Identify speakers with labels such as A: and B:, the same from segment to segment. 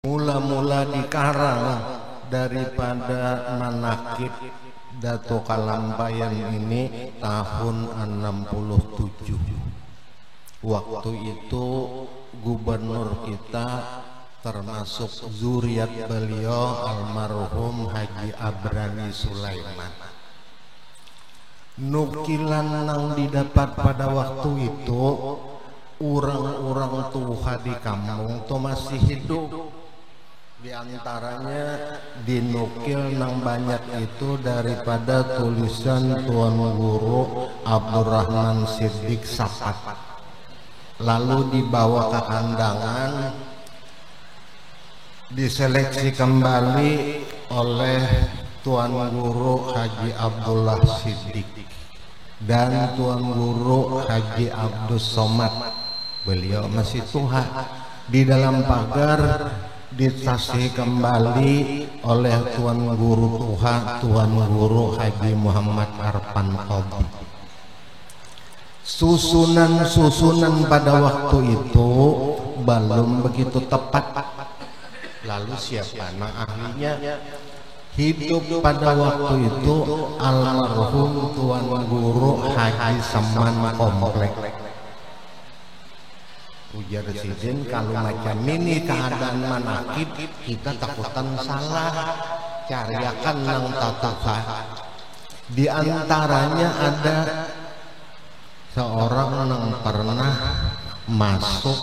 A: mula-mula dikarang daripada manakib Dato Kalampayan ini tahun 67. Waktu itu gubernur kita termasuk zuriat beliau almarhum Haji Abrani Sulaiman. Nukilan yang didapat pada waktu itu, orang-orang tuha di kampung itu masih hidup. Di antaranya dinukil nang banyak itu daripada tulisan Tuan Guru Abdurrahman Siddiq Sapat. Lalu dibawa ke kandangan, diseleksi kembali oleh Tuan Guru Haji Abdullah Siddiq dan Tuan Guru Haji Abdus Somad. Beliau masih tuha. Di dalam pagar ditasih kembali oleh Tuan Guru tuha, Tuan Guru Haji Muhammad Arfan Tobi. Susunan pada waktu itu belum begitu tepat. Lalu siapa ahlinya? Hidup pada waktu itu almarhum Tuan Guru Haji Saman Komplek. Ujar Sidin, kalau macam ini keadaan manakib, kita takutan salah, cariakan nang tatuha. Di antaranya ada seorang yang pernah masuk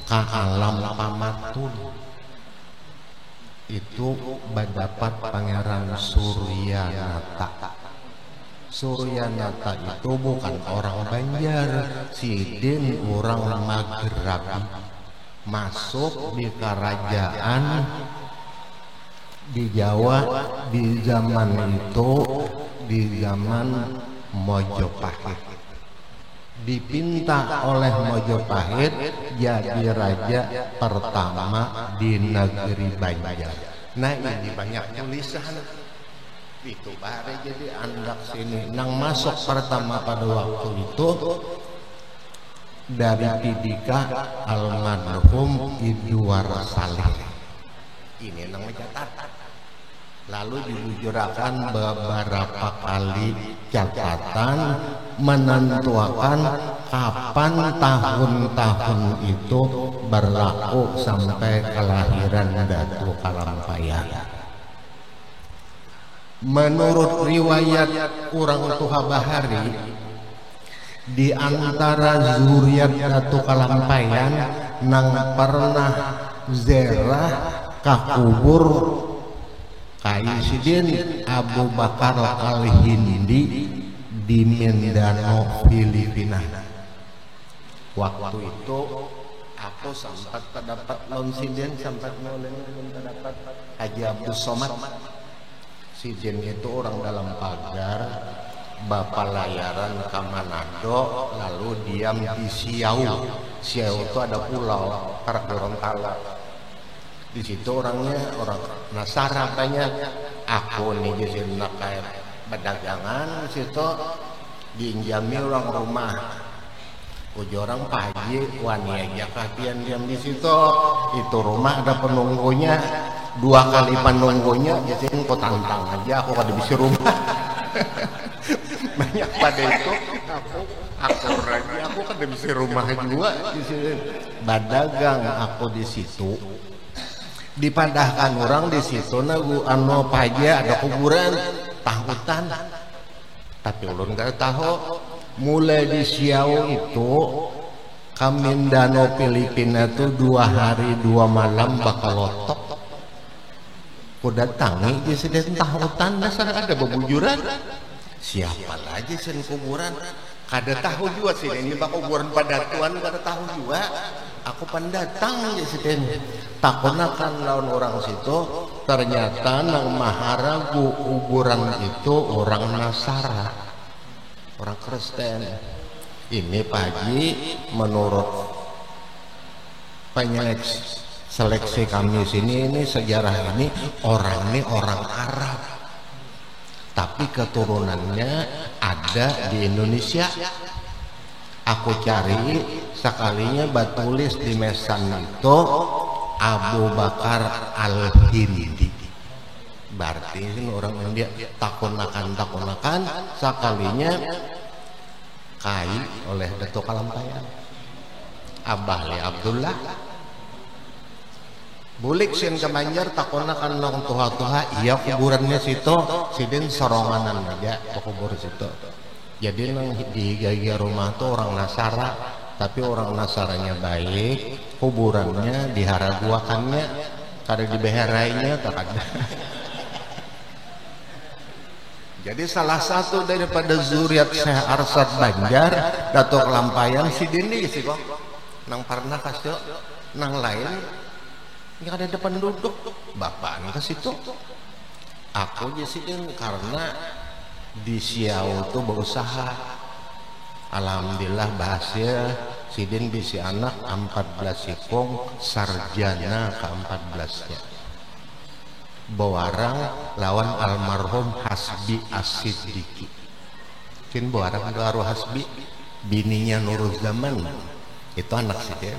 A: ke alam pamatun. Itu mendapat Pangeran Suryanata. Suryanata itu bukan orang Banjar, Sidin orang Maghrabi. Masuk di kerajaan di Jawa di zaman itu, di zaman Mojopahit. Dipinta oleh Mojopahit jadi raja pertama di negeri Banjar. Nah, ini banyak tulisan itu bare jadi andak sini nang masuk pertama pada waktu itu dari Pidika almarhum Idwar Saleh. Ini nang mencatat. Lalu dilujurakan beberapa kali catatan menentukan kapan tahun-tahun itu berlaku sampai kelahiran Dato Kalampayan. Menurut riwayat orang tuha Bahari, di antara zuriat Dato Kalampayan nang pernah ziarah ka kubur Sidin Abu Bakar Al-Hindi di Mindanao, Filipina. Waktu itu aku sempat terdapat Sidin, sempat mendapat Haji Abdus Somad. Sidin itu orang dalam pagar, bapak layaran ke Manado, lalu diam di Siau. Siau itu ada pulau, Karak Gorontalo. Di situ orangnya orang Nasara banyak. Aku nih jadi kayak berdagangan di situ, diinjami orang rumah. Uji orang pagi, wani aja kasihan diam di situ. Itu rumah ada penunggunya, 2 kali penunggunya, jadi aku tantang aja, aku kada bisa rumah. Banyak pada itu, aku kada bisa rumah juga di sini. Badagang aku di situ. Dipadahkan orang di situ nagu anu paja ada kuburan tahutan, tapi ulun gak tahu. Mulai di Siau itu ke Mindanao Filipina tuh 2 hari 2 malam bakal lotok. Ku datangi di sini tahutan dasar ada bebujuran. Siapa lagi sen kuburan? Kada tahu juga sih ini bakal kuburan pada tuan kada tahu juga. Aku pendatang di sini. Takunakan lawan orang situ, ternyata nang maharagu kuburan itu orang Nasara, orang Kristen. Ini pagi menurut seleksi kami sini, ini sejarah ini orang Arab, tapi keturunannya ada di Indonesia. Aku cari sekalinya batulis di Mesan itu Abu Bakar Al-Hindi. Berarti orang yang dia takunakan sekalinya kai oleh Datuk Kalampayan Abah Le Abdullah bulik sieun ke Banjar takunakan nong tuha-tuha iya kuburannya situ sidin soronganan aja ke kubur situ. Jadi nang di gaya rumah tuh orang Nasara, tapi orang Nasaranya baik, kuburannya diharaguakannya, kada dibeherainya, tak ada. Jadi salah satu daripada zuriat Syekh Arsad Banjar, Datuk Kalampayan si Dindi sih kok, nang pernah kasih, nang lain, nggak ada depan duduk, bapaknya ke situ. Aku jadi karena di Siau tuh berusaha, alhamdulillah berhasil. Sidin bisi anak 14 sikong sarjana ke-14-nya. Bawarang lawan almarhum Hasbi As-Siddiqi. Kin bawarang Garuh Hasbi bininya Nuruzzaman. Itu anak Sidin.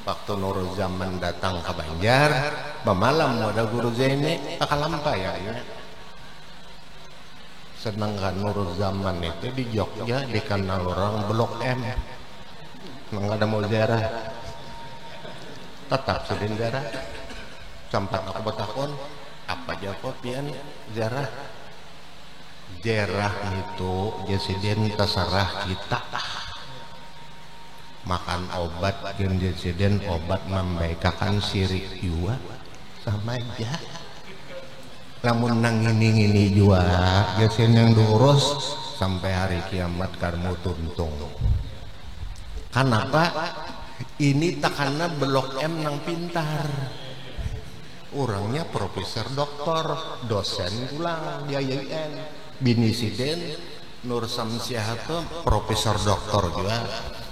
A: Waktu Nuruzzaman datang ke Banjar, bemalam ada guru Zaini ke Kalampayan. Sedangkan Nuruzzaman itu di Jogja dikenal orang Blok M. Nggak ada mau ziarah, tetap sedin ziarah. Sampai aku bertakon apa jawab pian ziarah. Ziarah itu jesiden terserah kita. Makan obat dan jesiden obat membaikakan sirik jua sama aja. Namun nang ini jua jesiden yang lurus sampai hari kiamat karmu tuntung. Kenapa? Ini takana Blok M nang pintar. Orangnya profesor doktor, dosen ulang di IAIN. Bini Sidin Nur Samsiah itu profesor doktor juga.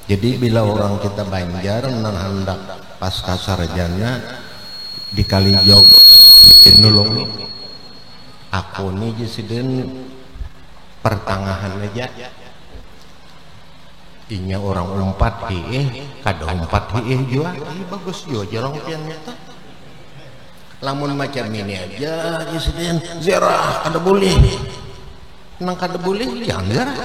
A: Jadi bila orang kita Banjar nang hendak pasca sarjana di Kalijog nulung aku nih Sidin pertengahan aja. Inya orang umpat kada umpat juga bagus juga jarang piannya tuh. Lamun macam ini aja Sidin ziarah kada boleh. Nang kada boleh jangan ziarah.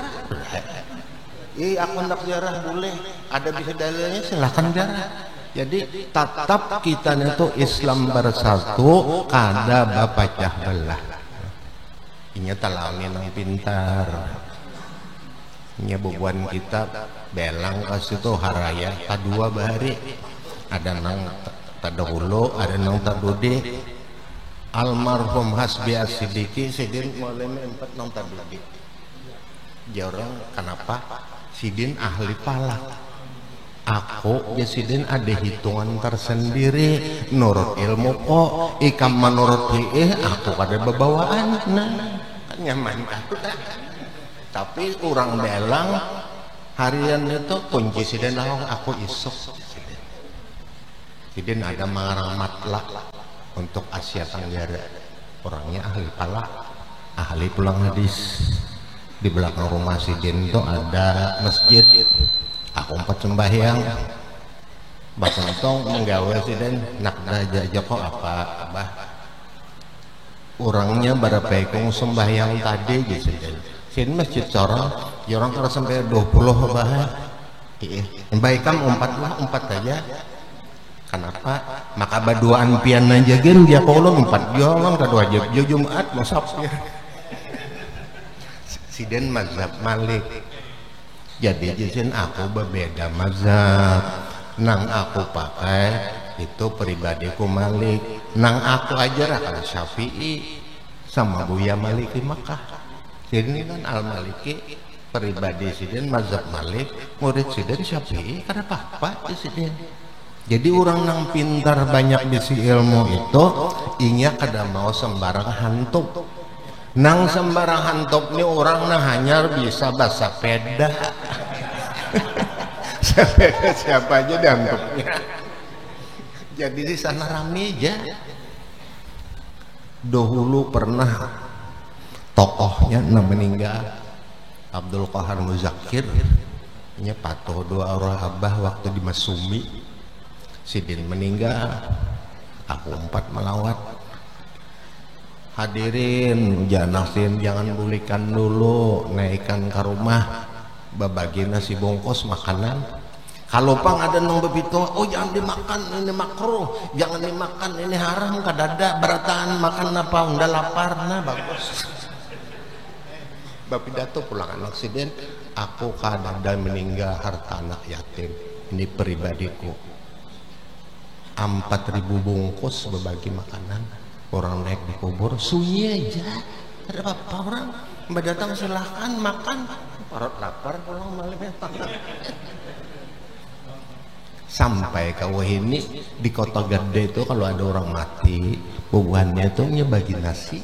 A: Aku hendak ziarah boleh, ada bisa dalilnya silahkan ziarah. Jadi tetap kita itu Islam bersatu kada bapacah belah. Inya talangin nang pintar. Nya bubuan kita belang kasih tuh haraya kadua bahari ada nang tadahulu ada nang tadudi almarhum Hasbi As-Siddiqi Sidin mulai 4 nang tadudi jarang. Kenapa? Sidin ahli palak, aku ya Sidin ada hitungan tersendiri nurut ilmu kok ikam menurut aku pada bebawaan nah nyaman aku tak. Tapi orang belang harian itu kunci Sidin aku isuk. Sidin ada mengarang matlak untuk Asia Tenggara. Orangnya ahli palak, ahli pulang hadis. Di belakang rumah Sidin itu ada masjid. Aku 4 sembahyang. Bahkan tong menggawe Sidin nak jajak kok apa abah. Orangnya berapa ekong sembahyang tadi gitu Sidin. Sini masjid corong, orang kalau sampai 20 bah, baikkan umpat aja. Kenapa? Maka baduaan pian aja gen dia kolom 4 jalan kedua aja Jumat musafir. Sidin mazhab Malik. Jadi jisin aku berbeda mazhab. Nang aku pakai itu pribadiku Malik. Nang aku ajar akan Syafi'i sama Buya Malik di Makkah. Ini kan Al-Maliki pribadi Sidin mazhab Malik, murid Sidin Syafi'i kada apa-apa Sidin. Jadi orang nang pintar banyak bisi ilmu itu inya kada mau sembarang hantup. Nang sembarang hantup ni orang nang hanya bisa bahasa peda. Siapa aja dihantupnya. Jadi di sana rame aja. Dahulu pernah tokohnya meninggal Abdul Qahar Muzakir nya patuh 2 orang abah waktu di Masumi Sidin meninggal aku 4 melawat. Hadirin jangan bulikan dulu, naikkan ke rumah babagi nasi bungkus makanan. Kalau pang ada nang begitu, oh jangan dimakan, ini makruh, jangan dimakan, ini haram, kadada berataan makan apa, udah lapar, nah bagus. Bapidato pulang anak aksiden, aku kadada meninggal harta anak yatim, ini pribadiku. 4.000 bungkus berbagi makanan, orang naik di kubur, sunyi aja, ada apa orang, mbak datang silahkan makan, perut lapar pulang malam ya. Sampai ke ini di kota gede itu kalau ada orang mati bubuhannya itu bagi nasi,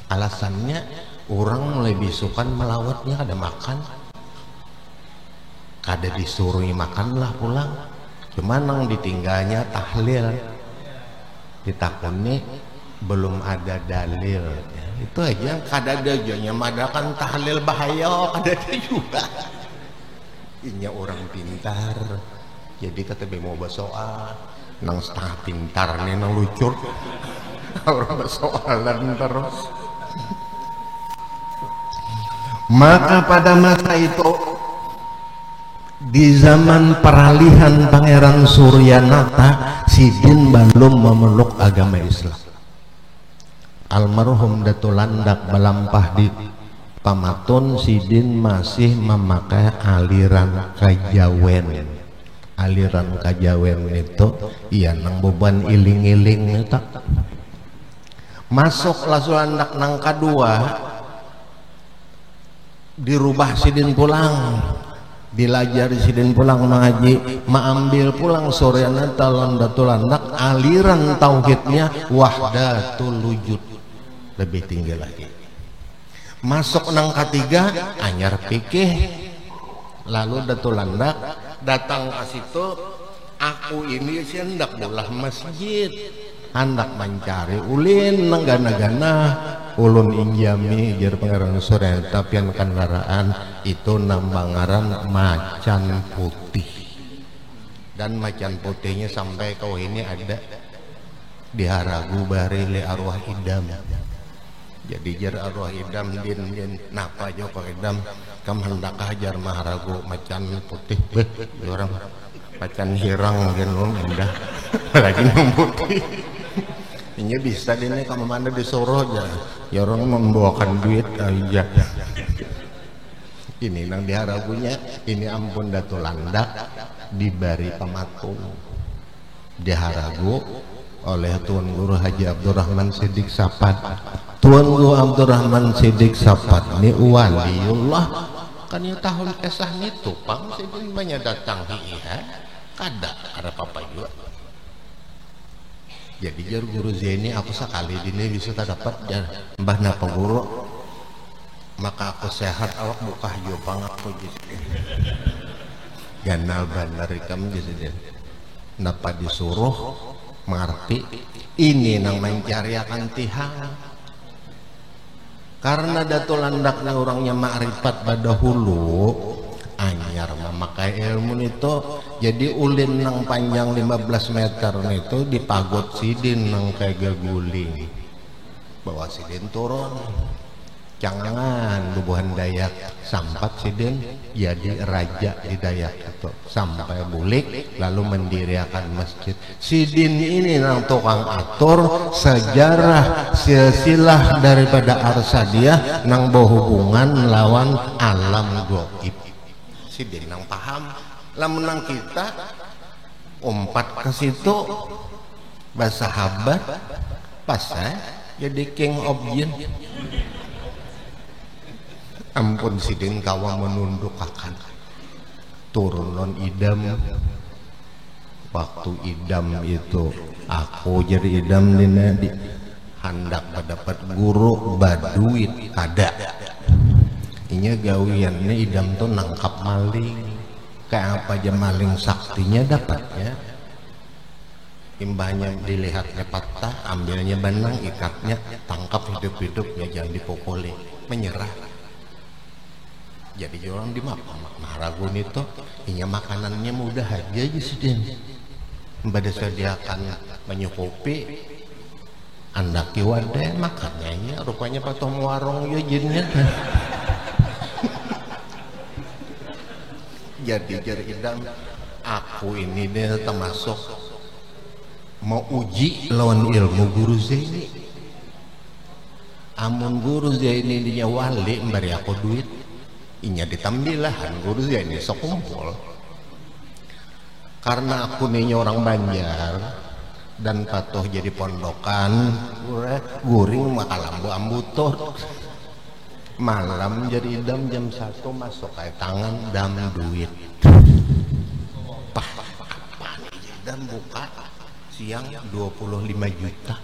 A: alasannya orang mulai bisukan melawatnya ada makan, kada disuruh makanlah pulang, cuman nang ditinggalnya tahlil, ditakuni belum ada dalil, itu aja kada ada aja madakan tahlil bahaya kada ada juga. Ini orang pintar. Jadi kata mau bersoal nang setengah pintar nih nang lucur orang bersoalan terus. Maka pada masa itu di zaman peralihan Pangeran Suryanata, Sidin belum memeluk agama Islam. Almarhum Datuk Landak melampah di Pamatun, Sidin masih memakai aliran Kajawen. Aliran Kajawen itu iya nang beban iling-iling itu masuk langsung anak nang kedua dirubah Sidin pulang, dilajar Sidin pulang mengaji, mengambil pulang Suryanata Datuk Landak aliran tauhidnya wahdatul wujud, lebih tinggi lagi. Masuk nang ketiga anyar pikih, lalu Datuk Landak datang ke situ, aku ini sih hendak bolah masjid, hendak mencari ulin nenggana-gana ulun injami jar Pangeran Suryanata pian kendaraan itu nambangaran macan putih, dan macan putihnya sampai kau ini ada di Haragu barili arwah idam. Jadi jar arwah idam din napa joko idam kam hendak hajar Maharagu macan putih orang macan hirang mungkin lo indah lagi putih ini bisa ini kamu mana disuruh aja ya orang membawakan duit aja. Ini nang di Haragunya ini ampun Datuk Landak dibari Pamatun di Haragu oleh Tuan Guru Haji Abdurrahman Siddiq Sapat. Tuan Guru Abdurrahman Siddiq Sapat ini waliullah kan ya tahun kesah itu pang Sidin banyak datang iya kada ada apa juga. Jadi jar guru Zaini aku sekali dini bisa tak dapat jar mbah napa guru maka aku sehat awak buka jopang aku jadi ganal bandar ikam jadi napa disuruh mengerti ini nang mencari akan tihang. Karena Datuk Landaknya orangnya ma'rifat pada hulu anyar memakai ilmu itu, jadi ulin nang panjang 15 meter itu dipagot Sidin nang kayak guling bawa Sidin turun jangan bubuhan Dayak sampat Sidin jadi raja di Dayak itu sampai bulik lalu mendirikan masjid. Sidin ini nang tukang atur sejarah silsilah daripada Arsadia nang berhubungan lawan alam gaib. Sidin nang paham lamun nang kita umpat ke situ bersahabat pas jadi king of jin. Ampun Sidin kawa menunduk akan turunan idam. Waktu idam itu aku jadi idam di hendak mendapat guru baduit kada. Ini gawian ini idam tuh nangkap maling kayak apa aja maling saktinya dapatnya. Imbahnya dilihatnya patah, ambilnya benang, ikatnya, tangkap hidup-hidupnya jangan dipukuli, menyerah. Jadi orang di Maharagun itu ini makanannya mudah aja Sidin. Mbak sediakan menyukupi andaki wade makannya rupanya patong warung ya jinnya. Jadi idam aku ini deh termasuk mau uji lawan ilmu guru Zaini. Amun guru Zaini dinya wali mbari aku duit inya ditambilahan guru Zaini sok kumpul. Karena aku nih orang Banjar dan patuh jadi pondokan guring makalambu ambutor malam jadi idam jam 1 masuk kayak tangan dam duit apa nih idam buka siang 25 juta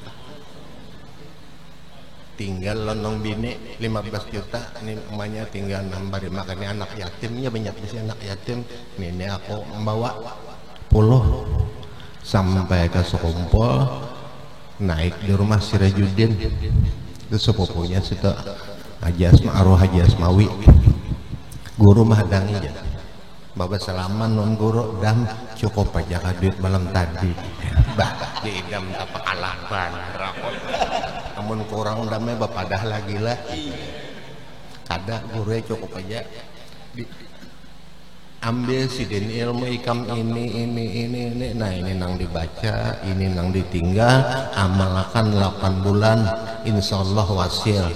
A: tinggal lonong bini 15 juta ini emaknya tinggal nambah makanya anak yatimnya banyak di sini anak yatim ini aku membawa puluh sampai ke sekumpul naik di rumah Sirajudin itu sepupunya situ Haji Asmawi guru mahdangi ya Bapak Salaman non guru dam cukup aja duit malam tadi bah di idam apa kalah banar namun kurang damai bapak dah lagi lah kada guru cukup aja ambil sidin ilmu ikam ini nah ini nang dibaca ini nang ditinggal amalkan 8 bulan insyaallah wasil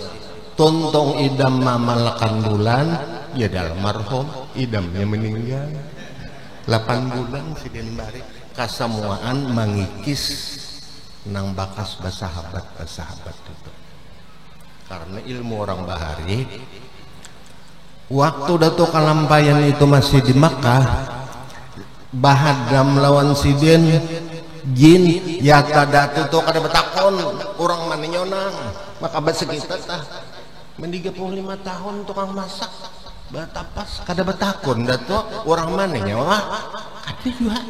A: tuntung idam amalkan bulan ya dalam marhum idamnya meninggal 8 bulan sidin bari kasamuaan mangikis nang bakas basahabat itu karena ilmu orang bahari waktu Datuk Kalampayan itu masih di Makkah bahadam lawan sidin jin ya kada tuh kada betakon orang mana nyonang maka sekitar tah men 35 tahun tukang masak batapas kada betakon Datuk orang mana nyawa kada juga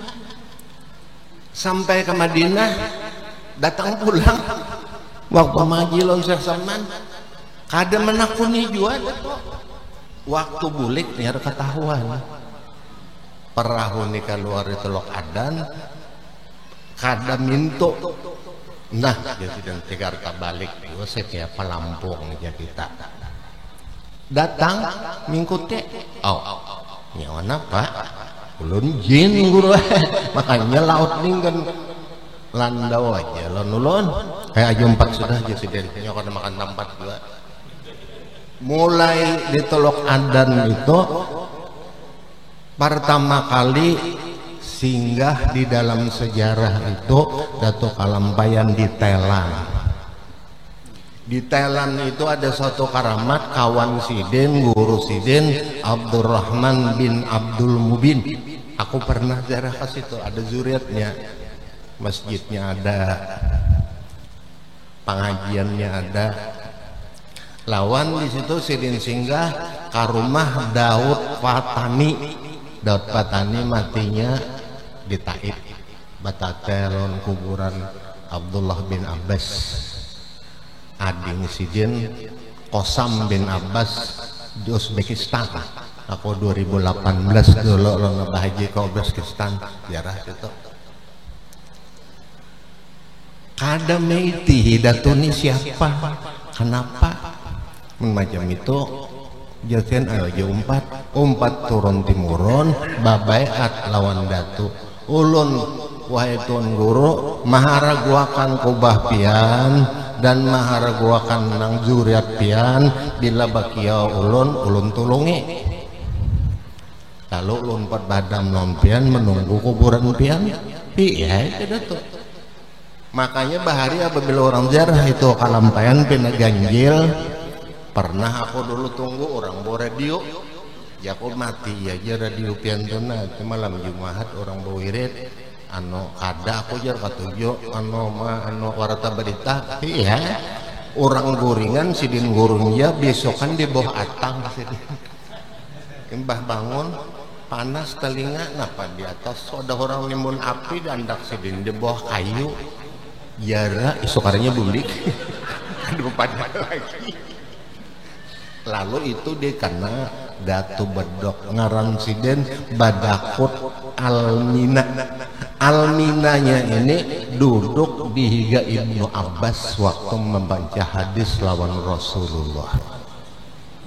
A: sampai ke Madinah datang pulang waktu majilon Syekh Salman kada menakuni juga Datuk waktu bulik nyar ketahuan perahu nih keluar itu lok adan kada minto nah jadi dan tegar balik itu setiap pelampung aja kita datang mingkute nyawa pak ulun jin guru makanya laut nih kan landau aja ulun kayak aja 4 sudah jadi nyokot makan tempat juga mulai ditolok adan itu pertama kali singgah di dalam sejarah itu Datuk Kalampayan di Thailand. Di Thailand itu ada suatu karamat kawan sidin guru sidin Abdurrahman bin Abdul Mubin. Aku pernah ziarah ke situ, ada zuriatnya, masjidnya ada, pengajiannya ada. Lawan di situ sidin singgah ke rumah Daud Fatani. Daud Fatani matinya di Taif, batatelon kuburan Abdullah bin Abbas. Ading sidin Qasam bin Abbas di Uzbekistan. Aku 2018 dulu lo ngebahaji ke Uzbekistan ziarah situ. Kada meiti hidatuni siapa? Kenapa? Macam itu jadian aja umpat turun timuron babaiat lawan datu ulun wahai tuan guru maharaguakan kubah pian dan maharaguakan nang zuriat pian bila bakia ulun tulungi lalu ulun pat badam non pian menunggu kuburan pian iya itu datu makanya bahari apabila orang ziarah itu Kalampayan pina ganjil. Pernah aku dulu tunggu orang bawa radio ya aku mati aja radio piantuna malam Jumat orang bawa wirid anu ada aku jar katujo anu warta berita iya orang goringan sidin gurungnya besokan di bawah atang sidin mbah bangun panas telinga napa di atas ada orang nimbun api dandak sidin di bawah kayu jara isokarnya bulik aduh pada lagi lalu itu dikena Datu Bedog ngaran siden Badakut Almina. Alminanya ini duduk di higa Ibnu Abbas waktu membaca hadis lawan Rasulullah.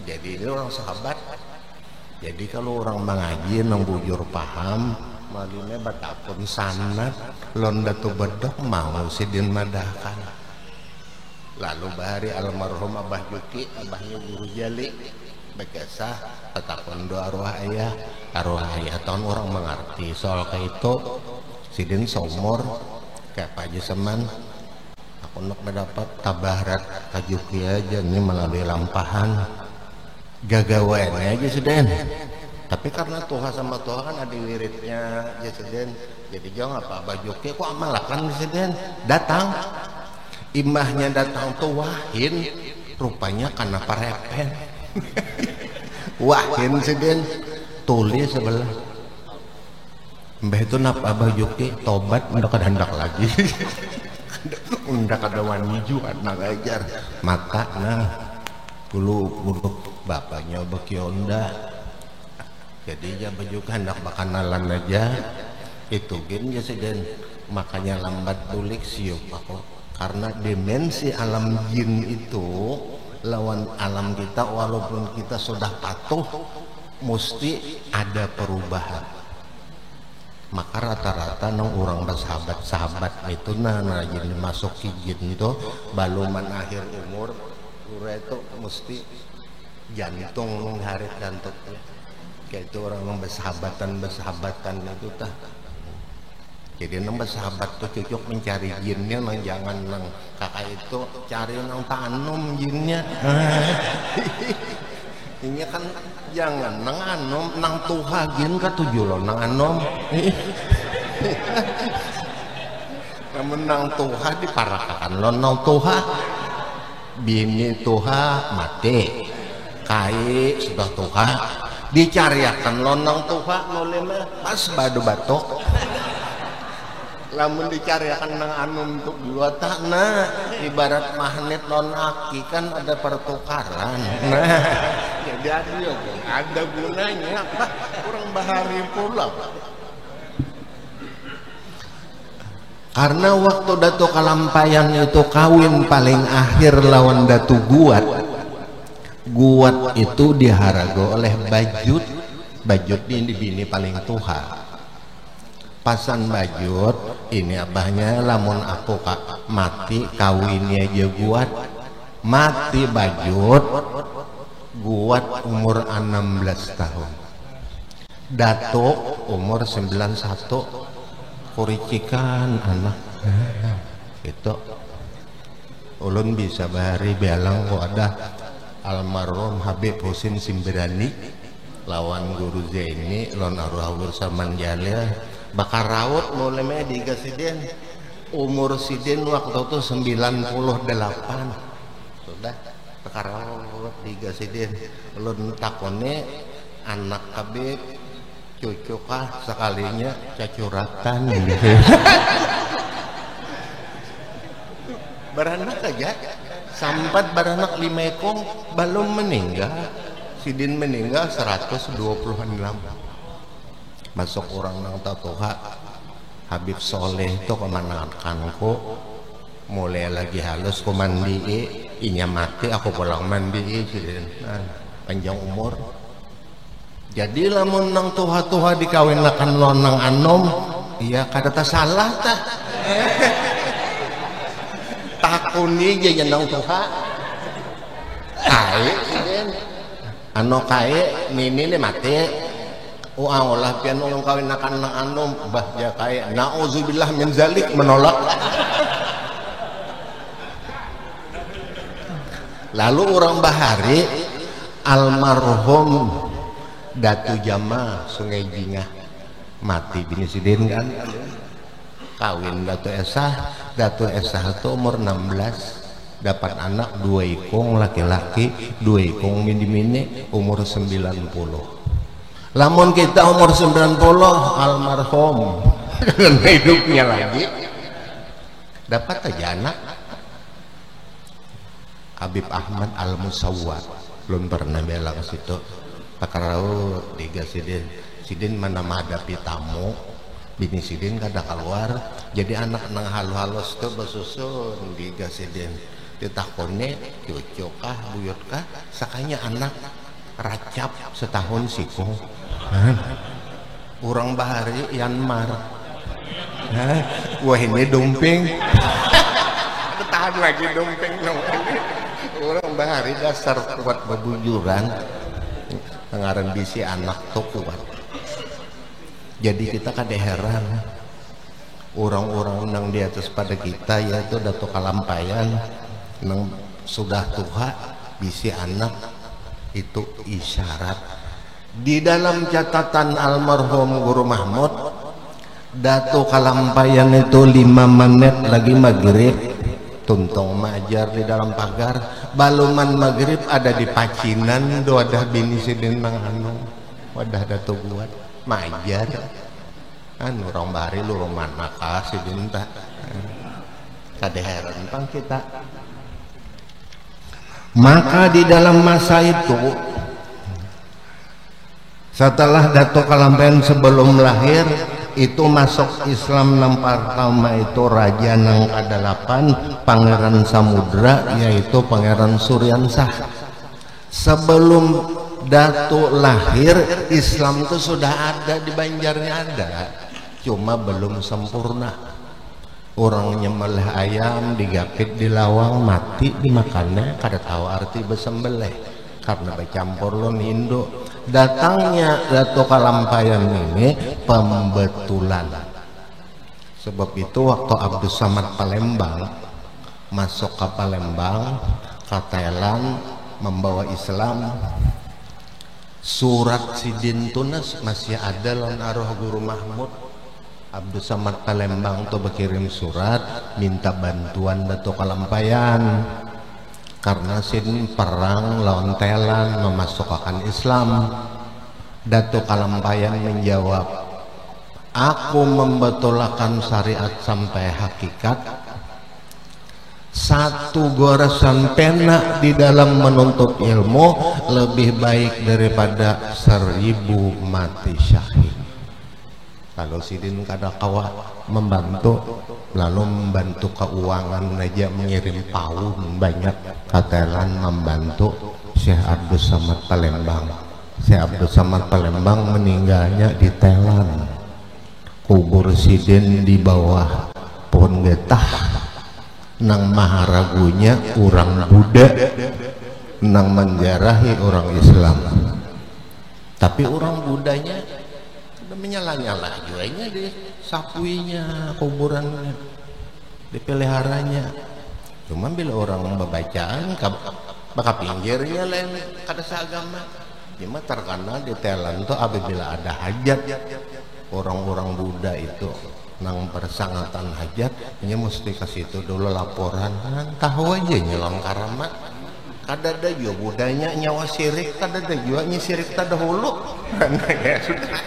A: Jadi ini orang sahabat. Jadi kalau orang mengaji nang bujur paham malunya Badakun sanad lon Datu Bedog mau sidin madahkan. Lalu bahari almarhum Abah Juki, abahnya Guru Jali bekesah petakon doa arwah ayah tahun orang mengerti soal kayak itu sidin somor kayak Pak Haji Seman aku nak mendapat tabarat kajuki aja ini melalui lampahan gagawan aja sidin, tapi karena Tuhan sama Tuhan kan ada wiridnya ya sidin, jadi jangan apa Abah Juki kok amalakan sidin datang imahnya datang tuh Wahin rupanya karena parepen Wahin sidin tulis sebelah mbah itu napa Abah Juki tobat mendekat hendak lagi undak ada wani juga nak ajar mata nah dulu bapaknya Bekionda jadi ya Abah Juki hendak bakanalan aja itu gin ya sidin, makanya lambat tulik siup aku karena dimensi alam jin itu lawan alam kita, walaupun kita sudah patuh mesti ada perubahan. Maka rata-rata nang orang bersahabat itu nah jin masuk jin itu baluman akhir umur ura itu mesti jantung mengharit jantung kayak itu orang yang bersahabatan itu tah. Jadi nang bersahabat tuh cocok mencari jinnya, nang jangan nang kakak itu cari nang tanum jinnya. Ini kan jangan nang anom nang tuha jin ka tujuh lo nang anom. Namun nang tuha diparakakan lo nang tuha bini tuha mati kai sudah tuha dicariakan lo nang tuha nolema pas badu batok. Lamun dicariakan nang anum untuk dua tak nah ibarat magnet non aki kan ada pertukaran nah jadi ada gunanya apa kurang bahari pula karena waktu Datu Kalampayan itu kawin paling akhir lawan Datu Guat itu diharago oleh Bajut ini bini paling tuha pasan Bajut ini abahnya lamun aku kak mati kawinnya aja mati Bajut umur 16 tahun Datuk umur 91 kuricikan anak itu ulun bisa bahari belang kok ada almarhum Habib Husin Simberani lawan Guru Zaini lon arwah Saman Jalil bakar raut mulai mediga sidin umur sidin waktu itu 98 sudah bakar raut diga sidin ulun takone anak Habib cucu kah sekalinya cacuratan gitu. Baranak aja sampat baranak 5 ekong belum meninggal sidin meninggal 126 masuk orang nang tatoha Habib Soleh itu kemanakanku mulai lagi halus ku mandi inya mati aku pulang mandi panjang umur jadi lamun nang tuha dikawinakan lonang anom iya kadata salah tah takuni aja nang tuha kae ano kae nini mati Allah pian ulung kawin akan nang anom bah ya kayak nauzubillah min zalik menolak lalu orang bahari almarhum Datu Jama Sungai Jingah mati bini sidin kan kawin Datu Esah itu umur 16 dapat anak 2 ikung laki-laki 2 ikung mini umur 90 lamun kita umur 90 almarhum dengan hidupnya lagi dapat aja anak Habib Ahmad Al-Musawwar belum pernah bela ke situ pakarau tiga sidin mana menghadapi tamu bini sidin kada keluar jadi anak nang halus tuh bersusun tiga sidin ditakone cucu kah buyut kah sakanya anak racap setahun siku urang bahari Yanmar wah ini dumping tahan lagi dumping urang bahari dasar kuat bebujuran ngaran bisi anak tuh kuat jadi kita kada heran orang-orang nang di atas pada kita yaitu Dato Kalampayan nang sudah tua bisi anak itu isyarat di dalam catatan almarhum Guru Mahmud Dato Kalampayan itu 5 menit lagi maghrib tuntong majar di dalam pagar baluman maghrib ada di pacinan do ada bini sidin nang anu wadah Dato buat majar anu orang bari lu mana kasih dinta kada heran pang kita maka di dalam masa itu setelah Dato Kalampayan sebelum lahir itu masuk Islam nang pertama itu raja nang ke-8 Pangeran Samudra yaitu Pangeran Suryansah. Sebelum Dato lahir Islam itu sudah ada di Banjarnya ada cuma belum sempurna orang nyembelih ayam digapit di lawang mati dimakannya kada tahu arti besembelih karena bercampur lo Indo datangnya Dato Kalampayan ini pembetulan sebab itu waktu Abdus Samad Palembang masuk ke Palembang ke Thailand membawa Islam surat sidin tunas masih ada lawan arwah Guru Mahmud Abdus Samad Palembang tuh berkirim surat minta bantuan Dato Kalampayan karena sin perang lawan Thailand memasukkan Islam. Dato Kalampayan menjawab, aku membetulkan syariat sampai hakikat. Satu goresan pena di dalam menuntut ilmu lebih baik daripada 1000 mati syahid. Kalau sidin kada kawa membantu lalu membantu keuangan aja mengirim paun banyak ke Thailand membantu Syekh Abdus Samad Palembang. Syekh Abdus Samad Palembang meninggalnya di Thailand. Kubur sidin di bawah pohon getah nang maharagunya orang Buddha nang menjarahi orang Islam tapi orang Budanya udah menyala-nyala juga di sapuinya kuburannya dipeliharanya cuma bila orang membacaan baka pinggirnya lain kada seagama cuma terkenal di Thailand tuh apabila ada hajat orang-orang Buddha itu nang persangatan hajat ini mesti ke situ dulu laporan tahu aja nyelang karama kada ada juga budaya nyawa sirik kada ada juga sirik tak dahulu ya sudah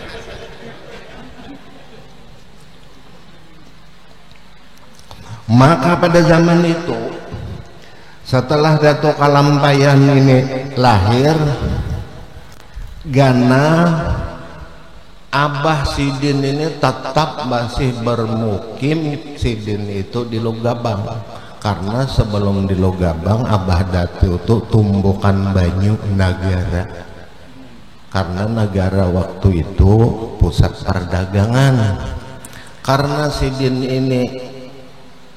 A: maka pada zaman itu setelah Dato Kalampayan ini lahir Gana Abah Sidin ini tetap masih bermukim Sidin itu di Logabang karena sebelum di Logabang Abah Dato itu tumbukan banyu negara karena negara waktu itu pusat perdagangan karena Sidin ini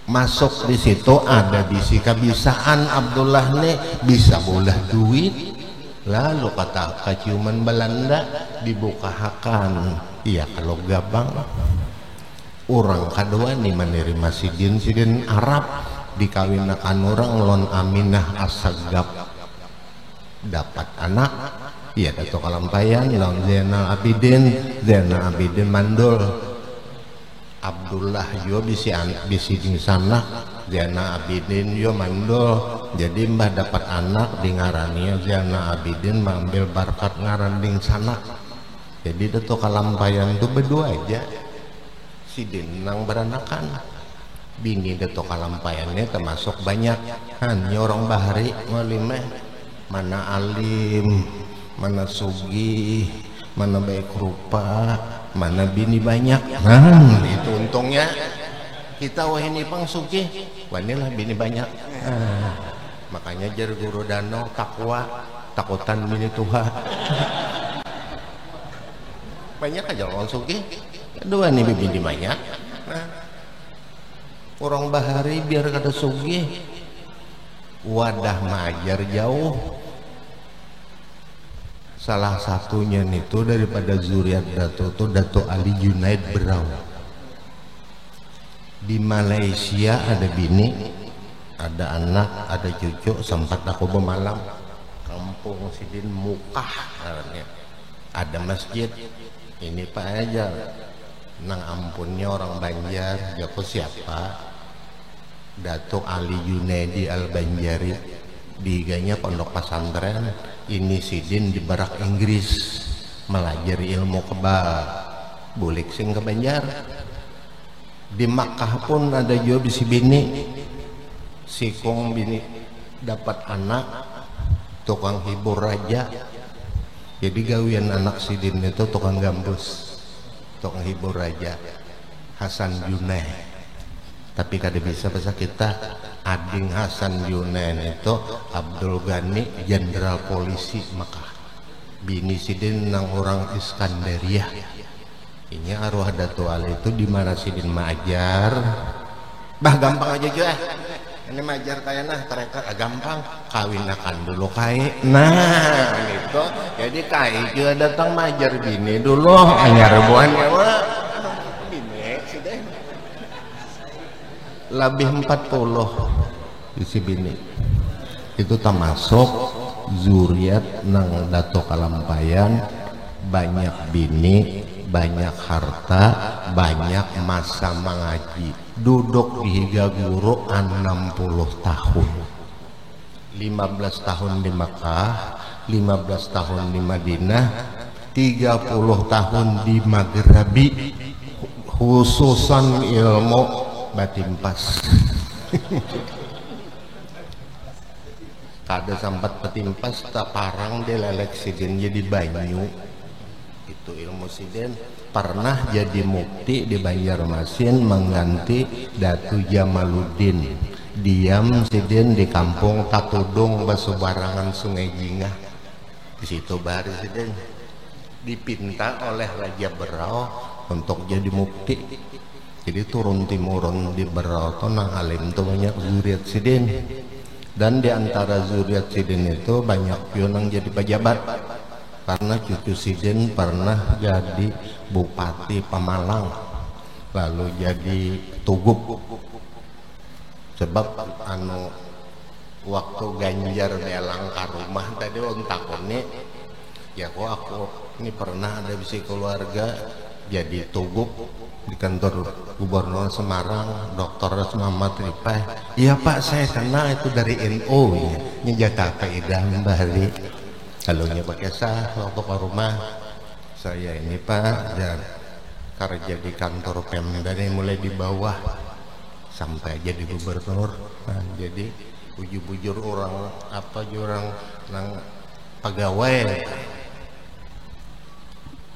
A: masuk di situ ada bisi kebisaan Abdullah nih bisa bolah duit lalu kata kaciuman Belanda dibukahakan iya kalau gabang orang kedua nih menerima sidin Arab dikawinakan orang lon Aminah As-Sagab dapat anak iya Dato Kalampayan lon Zainal Abidin mandul Abdullah yo bisi di sana Zainal Abidin yo mandul jadi mbah dapat anak di ngarania Zainal Abidin mengambil barkat ngaranding sana jadi Dato Kalampayan itu berdua aja sidin nang beranakan bini Dato Kalampayannya termasuk banyak nyorong bahari malimeh mana alim, mana sugih, mana baik rupa, mana bini banyak. Nah itu untungnya kita wah ini pang sugih, wanilah bini banyak. Makanya jar guru Dano takwa, takutan bini Tuhan. Banyak aja orang sugih, kedua nih bini banyak. Orang bahari biar kata sugih, wadah majar jauh. Salah satunya itu daripada zuriat Dato itu Dato Ali Junaid Berau. Di Malaysia ada bini, ada anak, ada cucu, sempat aku bermalam. Kampung Sidin Mukah namanya. Ada masjid. Ini Pak aja. Nang ampunnya orang Banjar, jago siapa? Dato Ali Junaidi Al Banjari. Diganya pondok pesantren. Ini Sidin di Barak Inggris melajari ilmu kebal. Bulik sing ke Banjar. Di Makkah pun ada juga bisi bini. Sikong bini dapat anak, tukang hibur raja. Jadi gawian anak Sidin itu tukang gambus, tukang hibur raja. Hasan Junaid. Tapi kada bisa bahasa kita. Ading Hasan Junaid itu Abdul Ghani, jenderal polisi Makkah. Bini Sidin nang orang Iskandaria. Ini arwah Dato Ali itu di mana Sidin majar. Bah gampang aja juga. Ini majar kayak nah mereka gampang kawinakan dulu kai. Nah itu jadi kai juga datang majar bini dulu anyar buan ya mah. Bini Sidin lebih 40 isi bini. Itu termasuk zuriat nang Dato Kalampayan, banyak bini, banyak harta, banyak masa mengaji. Duduk di higa guru 60 tahun. 15 tahun di Makkah, 15 tahun di Madinah, 30 tahun di Maghribi, khususan ilmu batimpas. Kada sempat petimpas tak parang dilelek Sidin jadi banyu. Itu ilmu Sidin pernah jadi mukti di Banjarmasin mengganti Datu Jamaluddin. Diam Sidin di kampung Tatudung Basubarangan Sungai Jingah. Di situ baru Sidin dipinta oleh Raja Berau untuk jadi mukti. Jadi turun timurun di Berau itu nang alim tuh banyak zuriat Sidin. Dan di antara zuriat Sidin itu banyak yang jadi pejabat. Karena cucu Sidin pernah jadi Bupati Pemalang, lalu jadi Tugub. Sebab waktu Ganjar belang ke rumah tadi orang takutnya, ya kok aku ini pernah ada bisi keluarga jadi Tugub di kantor Gubernur Semarang, Dr. Muhammad Rifai. Iya Pak, saya kenal itu dari NU ya. Ini jatah kaidah Bali. Kalunya pakai sah waktu ke rumah saya ini Pak dan kerja di kantor Pemda ini mulai di bawah sampai jadi gubernur. Nah, jadi bujur-bujur orang apa orang nang pegawai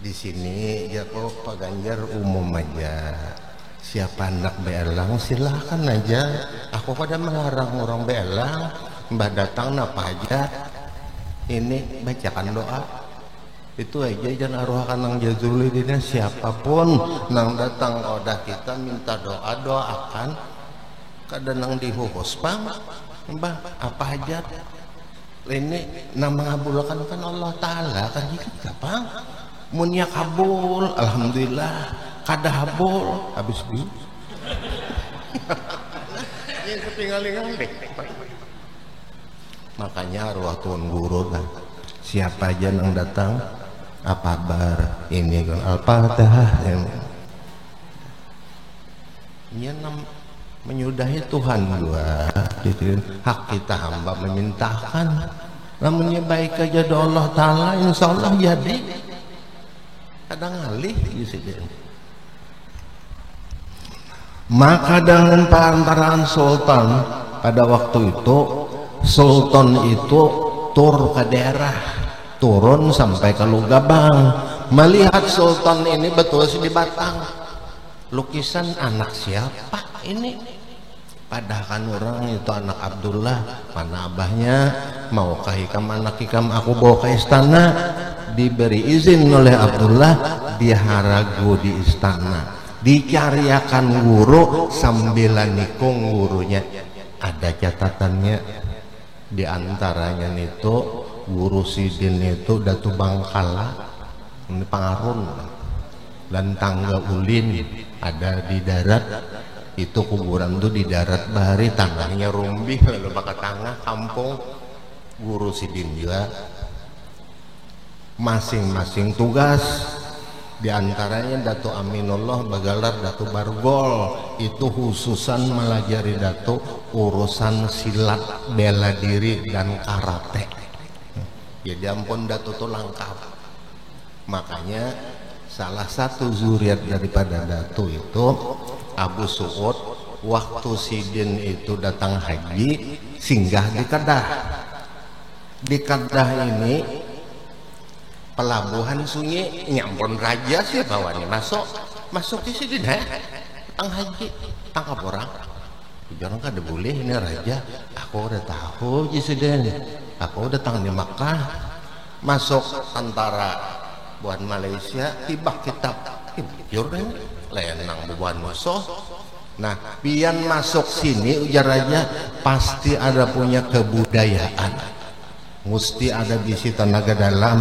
A: di sini ya kok Pak Ganjar umum aja. Siapa anak beelang silahkan aja. Aku pada melarang orang beelang. Mbah datang apa aja. Ini bacakan doa itu aja jangan arwah kanang Jazulidina siapapun nang datang odah kita minta doa doakan kadang nang dihukus pang mbah apa hajat ini nama ngabulkan kan Allah Ta'ala kan kita pang munya kabul alhamdulillah kada habul habis bi ini ketinggalan makanya arwah Tuan Guru kan siapa aja yang datang apa bar ini kan Al-Fatihah ini menyudahi Tuhan gua jadi hak kita hamba memintakan namanya baik aja do Allah Ta'ala insya Allah jadi kadang alih gitu. Maka dengan perantaraan sultan pada waktu itu sultan itu tur ke daerah, turun sampai ke Lugabang, melihat Sultan ini betul di Batang. Lukisan anak siapa ini? Padahal kan orang itu anak Abdullah, mana abahnya, maukah hikam anak hikam aku bawa ke istana? Diberi izin oleh Abdullah, dia ragu di istana, dicariakan guru sambil nikung gurunya. Ada catatannya, diantaranya itu guru Sidin itu Datu Bangkala, ini Pangarun, dan Tangga Ulin ada di darat. Itu kuburan tuh di darat bahari, tanahnya rumbih, lalu bakal tangah kampung. Guru Sidin juga masing-masing tugas, diantaranya Dato Aminullah Bagalar Dato Bargol itu khususan melajari Dato urusan silat, bela diri dan karate. Jadi ampun Dato tuh lengkap. Makanya salah satu zuriat daripada Dato itu Abu Suud, waktu Sidin itu datang haji singgah di Kedah. Di Kedah ini pelabuhan sungai, nyampun raja sih bawanya masuk di Sidin datang haji, tangkap orang. Jangan kada boleh ini raja. Aku udah tahu di Sidin, aku datang di Makkah, masuk tentara buat Malaysia, tiba kitab jurang lenang bubuhan musuh. Nah, pian masuk sini ujar raja pasti ada punya kebudayaan, mesti ada bisi tenaga dalam.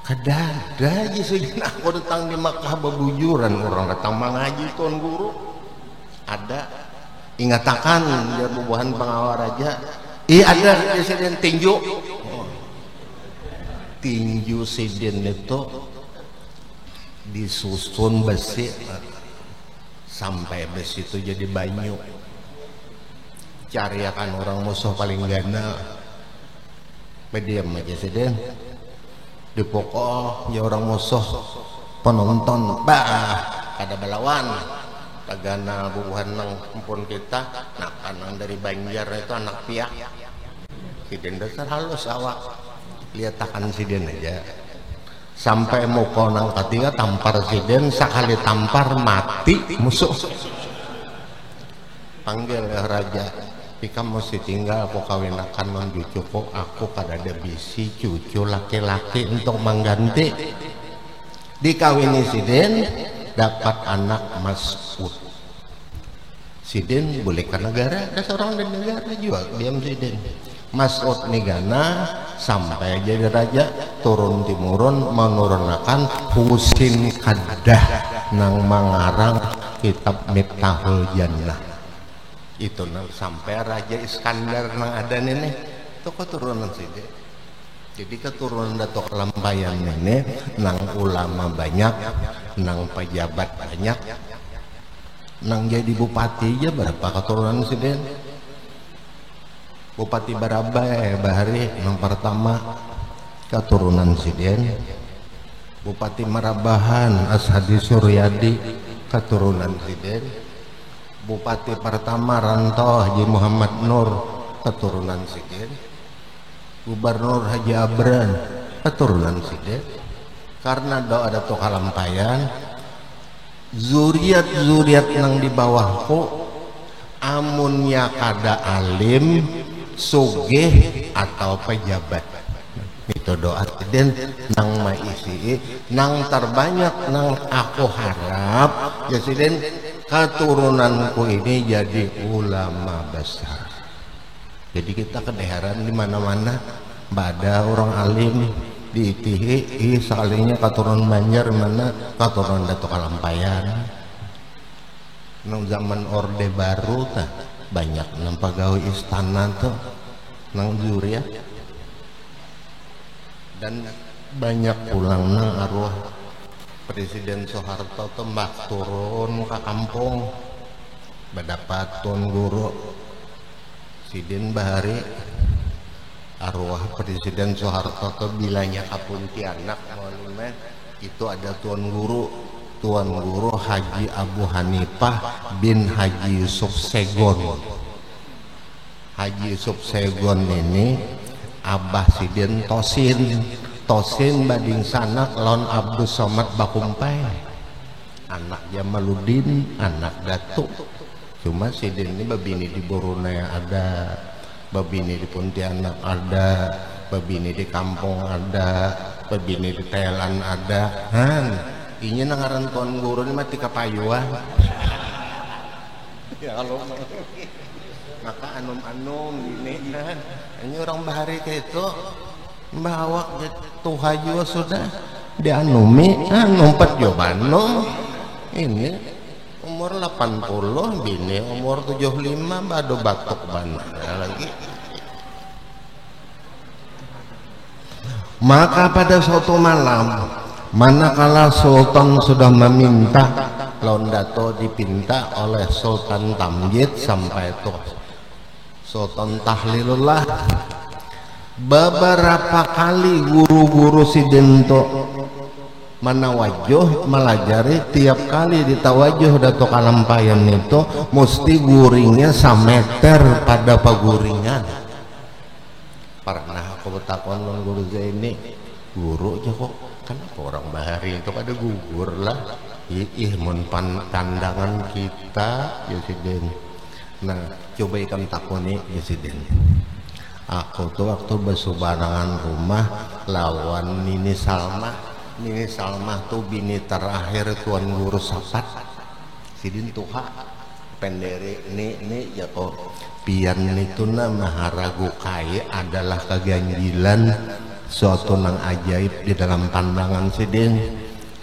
A: Kadada jadi aku datang di Makkah bebujuran, orang datang mengaji tuan guru ada ingatakan dia bubuhan pengawal raja. Ada Sidin tinju. Tinju Sidin itu disusun besi sampai besi itu jadi banyu. Cariakan orang musuh paling gana, mediam aja Sidin. Dipokok ya orang musuh penonton, ada balawan. Tagana bubuhan nang pun kita, nak kanang dari Banjar itu anak piak. Sidin dasar halus awak, lihat takan Sidin aja. Sampai mau konang ketiga tampar Sidin, sekali tampar mati musuh. Panggil ya raja, pika mesti tinggal aku kawinakan non cucuku, aku kada ada bisi cucu laki-laki untuk mengganti. Dikawini Sidin, dapat anak Mas'ud. Sidin boleh ke negara, ada seorang di negara juga diam Sidin. Mas'ud nigana sampai jadi raja, turun timurun menurunkan Husin Kadah nang mengarang kitab Miftahul Jannah. Itu nang sampai Raja Iskandar nang ada ini itu keturunan Sidin. Jadi keturunan Datuk Lampayan ini nang ulama banyak, nang pejabat banyak, nang jadi bupati aja berapa keturunan Sidin. Bupati Barabai Bahari yang pertama keturunan Sidin. Bupati Marabahan Ashadi Suryadi keturunan Sidin. Bupati pertama Rantau Haji Muhammad Nur keturunan Sidin. Gubernur Haji Abran keturunan Sidin. Karena doa Datuk Kalampayan, zuriat nang di bawahku amunnya kada alim, sugih atau pejabat. Itu doa Sidin nang maisi, nang terbanyak nang aku harap ya Sidin keturunanku ini jadi ulama besar. Jadi kita kedaharan di mana-mana ada orang alim di Itihi, sekalinya keturunan Banjar mana keturunan Datuk Kalampayan. Nang zaman Orde Baru tah banyak nang pegawai istana tuh nang zuriat, dan banyak pulang nang arwah Presiden Soeharto tuh mbak turun ke kampung berdapat tuan guru Sidin Bahari. Arwah Presiden Soeharto tuh bilanya ke Pontianak malume itu ada tuan guru Haji Abu Hanifah bin Haji Yusuf Segon. Haji Yusuf Segon ini Abah Sidin Tosin bading sanak lawan Abdus Somad Bakumpai, anak Jamaluddin, anak Datuk. Cuma Sidin ini babini di Borneo ada, babini di Pontianak ada, babini di kampung ada, babini di Thailand ada. Ini nangaran tuan guru ini mati kapayuan. Ya kalau maka anum-anum ini kan, ini orang bahari kayak itu bawa tuha juga sudah dianumi, numpat jawabanum. Ini umur 80, bini umur 75 bado batuk bana lagi. Maka pada suatu malam, manakala Sultan sudah meminta, lawan dato dipinta oleh Sultan Tamjid sampai itu Sultan Tahlilullah, beberapa kali guru-guru Sidento manawajuh melajari, tiap kali ditawajuh dato kalampayan itu mesti guringnya sameter pada paguringan. Pernah aku bertakon dengan guru Zaini, guru aja kok kenapa orang bahari itu pada gugur lah. Mun pandangan kita ya Sidin. Nah coba ikan takoni ya Sidin, aku tuh waktu bersubarangan rumah lawan Nini Salma tuh bini terakhir tuan guru Sapat Sidin tuha pendere ini ya kok pian itu nama ragu kai adalah keganjilan suatu nang ajaib di dalam pandangan Sidin,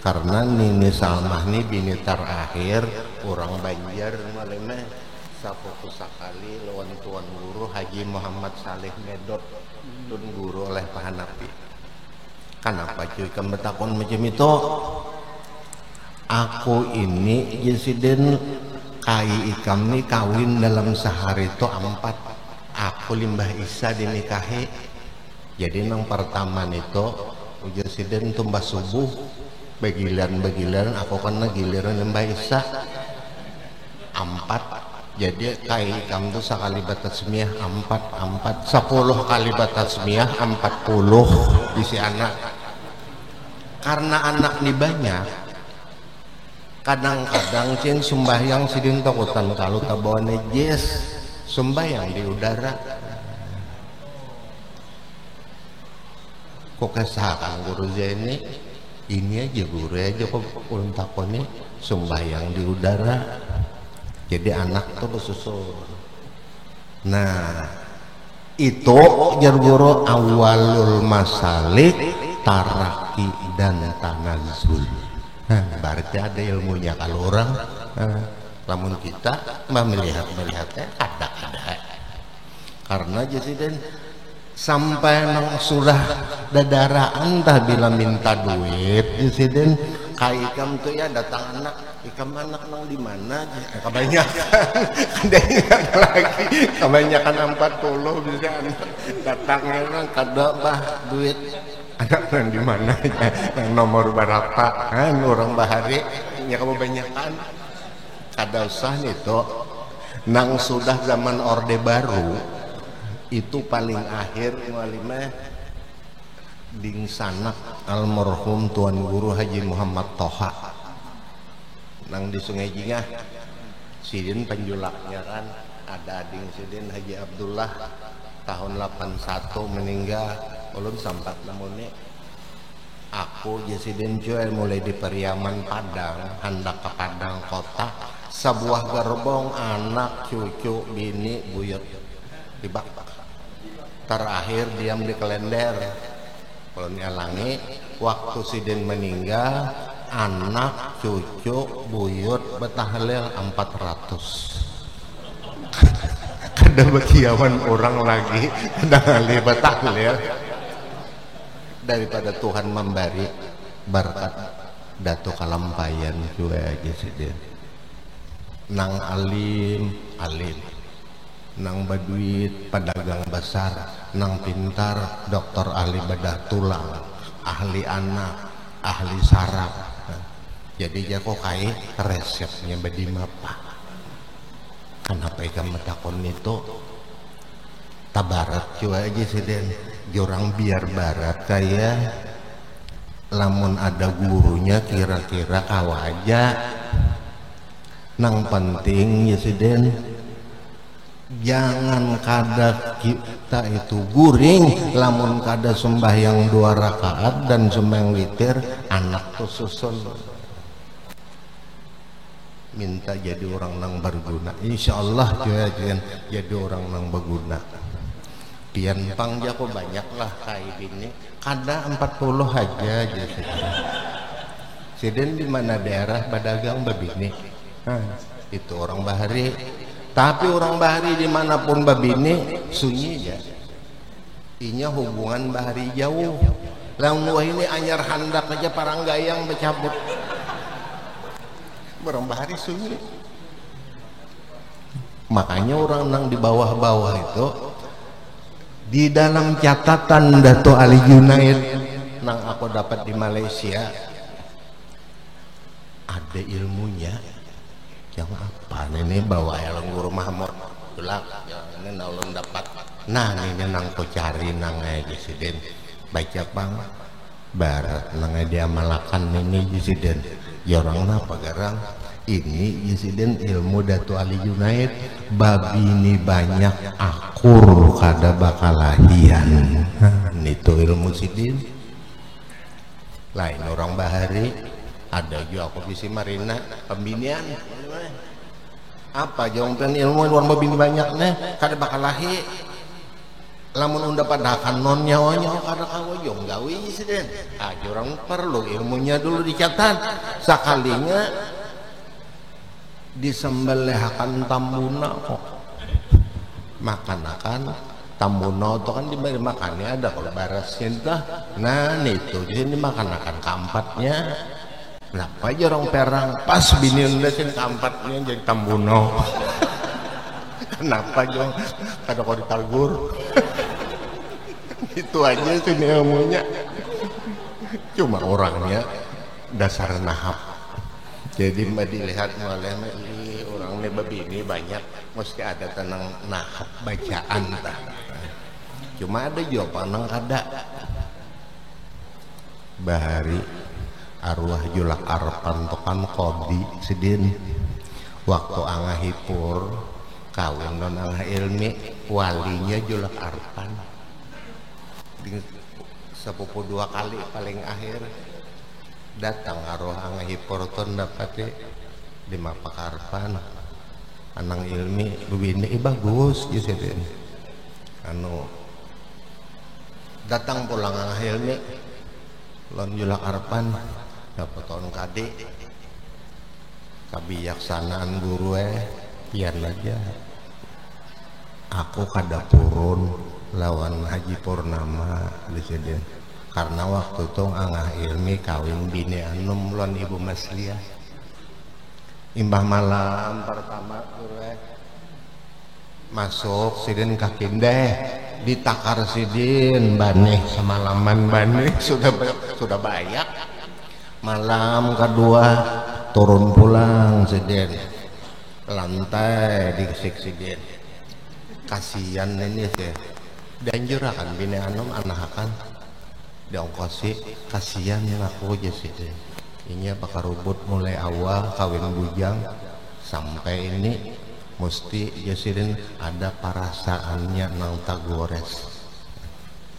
A: karena Nini Salmah ini bini terakhir orang Banjar malemeh sapoku sakali lawan tuan guru Haji Muhammad Saleh Medot tuan guru oleh Pak Hanafi. Kenapa cuy kamu takon macam itu? Aku ini Jesiden kai ikam nih kawin dalam sehari itu 4. Aku Limbah Isa dinikahi. Jadi nang pertama itu Jesiden tumbas subuh bagilan aku kena giliran Limbah Isa 4. Jadi kai ikam tuh sekali batas semiyah 4 10 kali batas semiyah 40 isi anak. Karena anak nih banyak, kadang-kadang cing sembahyang Sidin takutan kalau tabawa nejes sembahyang di udara. Kok kesakan guru Zaini ini aja guru aja kok ulun takoni sembahyang di udara. Jadi anak tuh bersusun. Nah itu jar guru awalul masalik taraki dan tanazul. Berarti ada ilmunya kalau orang lamun kita melihatnya ada karena Jesiden sampai nang surah dadaraan tah bila minta duit Jesiden kaikam tuh ya datang anak ikam anak nang di mana kebanyakan lagi kebanyakan 40 bisa anak datangnya nang kada bah duit anak nang di mana yang nomor berapa kan orang bahari nya kebanyakan kada usah itu nang sudah zaman orde baru itu paling akhir mualimah ding sanak almarhum tuan guru Haji Muhammad Toha nang di Sungai Jingah Sidin penjulaknya kan ada ading Sidin Haji Abdullah tahun 81 meninggal ulun sampat namanya aku Jesiden Joel mulai di Periaman Padang hendak ke Padang kota sebuah gerbong anak cucu bini buyut di bak terakhir diam di Klender kalau nyalangi waktu Sidin meninggal anak cucu buyut betahlil 400 kada bakiawan orang lagi kada betahlil daripada Tuhan memberi berkat Dato Kalampayan juga aja Sidin nang alim nang baduit pedagang besar nang pintar dokter ahli bedah tulang ahli anak ahli saraf jadi jago kai resepnya badi mapa kenapa ikan metakon itu tabarat juga aja Sidin jorang biar barat kayak lamun ada gurunya kira-kira kawaja nang penting ya siden jangan kada kita itu guring lamun kada sembahyang 2 rakaat dan sembahyang witir anak tuh susun minta jadi orang nang berguna insyaallah jadi orang nang berguna pian pangja ko banyak lah kayak gini kada 40 aja jadi siden di mana daerah Badagang Babini itu orang Bahari tapi orang Bahari dimanapun babini sunyi aja inya hubungan Bahari jauh lamun ini anyar handak aja paranggayang bercabut orang Bahari sunyi makanya orang nang di bawah-bawah itu di dalam catatan Dato Ali Junaid nang aku dapat di Malaysia ada ilmunya yang apa ini bawa yang guru Mahmud tulak ini naulun dapat nah ini nang ko cari nang presiden baca bang barat nang dia malakan ini presiden orang apa garang ini presiden ilmu Dato Ali Junaid babi ini banyak akur kada bakalahian itu ilmu sidin lain orang Bahari ada juga aku visi Marina pembinian apa jongkan ilmu luar babini banyak nih kada bakal lahi lamun unda padakan non nyawanya kada kawa jong gawi sih orang perlu ilmunya dulu dicatat sekalinya disembelihkan tambuna kok makan tambuna itu kan diberi makannya ada kalau barasnya entah nah itu jadi makan kampatnya kenapa aja orang perang pas bini unda sih kampatnya jadi tambuno kenapa aja kada kau ditalgur itu aja sih ilmunya cuma orangnya dasar nahap jadi mbak dilihat oleh orang ini banyak mesti ada tenang nahap bacaan tak cuma ada jawaban kada Bahari arwah julak arpan tokan kodi sidin waktu angahipur kawin non angah ilmi walinya julak arpan sepupu 2 kali paling akhir datang arwah angahipur ton dapati di mapak arpan anang ilmi bini bagus gitu sidin anu datang pulang angah ilmi lon julak arpan dapat tahun kade kebijaksanaan guru pian aja aku kada turun lawan Haji Purnama di sini karena waktu itu angah ilmi kawin bini anum lon Ibu Masliah imbah malam pertama guru masuk sidin kakindeh ditakar sidin baneh semalaman baneh sudah banyak malam kedua turun pulang sidin lantai dikesik sidin kasihan ini sih dan jurakan bini anom anakan diongkosi kasihan aku aja sidin ini bakal rubut mulai awal kawin bujang sampai ini mesti jasidin ada perasaannya nang tagores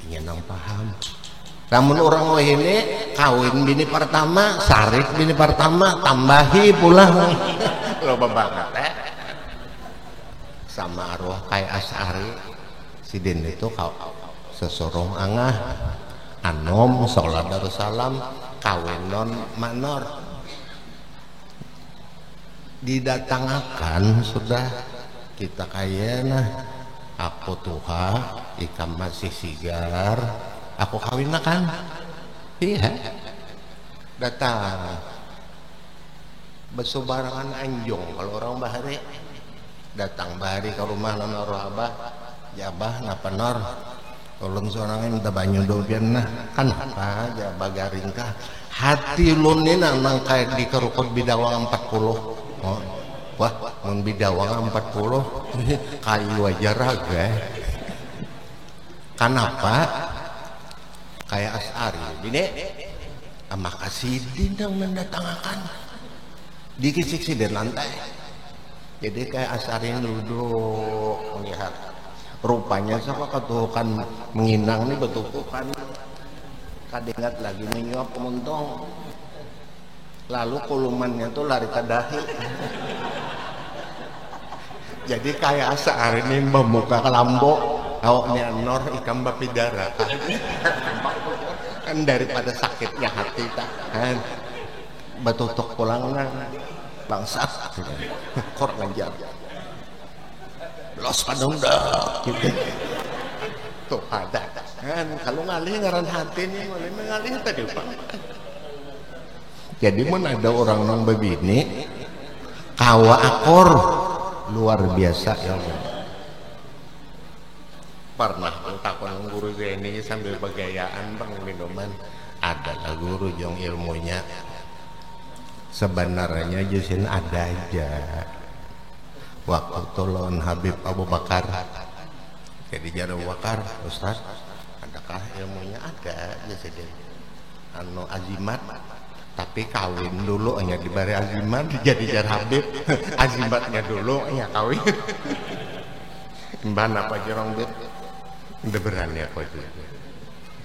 A: ingin nang paham namun orang ini kawin bini pertama sarik bini pertama tambahi pulang loba banget sama arwah kayak Asari sidin itu kau sesorong angah anom sholat Darussalam kawin non manor didatangakan sudah kita kayana aku tuha ikam masih sigar aku kawin kan iya datang bersubarangan anjong kalau orang Bahari datang Bahari ke rumah nona abah jabah napa nor tolong seorang minta banyu dobian nah kan apa jabah garingkah hati lunin nang kayak di kerukut bidawang 40 oh, wah mun bidawang 40 kayu aja raga kenapa kayak As'ari bine maka sidin yang mendatangkan dikisik sidin lantai. Jadi kayak As'ari duduk melihat rupanya siapa ketukan menginang nih betukukan kadingat lagi menyuap kemuntong lalu kulumannya tuh lari ke dahi. Jadi kayak As'ari ini membuka kelambo awaknya nor ikan bapidara kan daripada sakitnya hati kan betutuk pulangnya bangsat kor ngajar los padongda gitu tuh ada kan kalau ngalih ngaran hati nih boleh mengalih tadi pak. Jadi mun ada orang nang begini kawa akor luar biasa ya. Pernah takon guru ini sambil begayaan bang minuman adalah guru jong ilmunya sebenarnya jusin ada aja waktu tolon Habib Abu Bakar jadi jaro Bakar Ustaz adakah ilmunya ada jusin anu azimat tapi kawin dulu hanya diberi azimat jadi jar Habib azimatnya dulu ya kawin mbak apa jorong Bib udah berani aku itu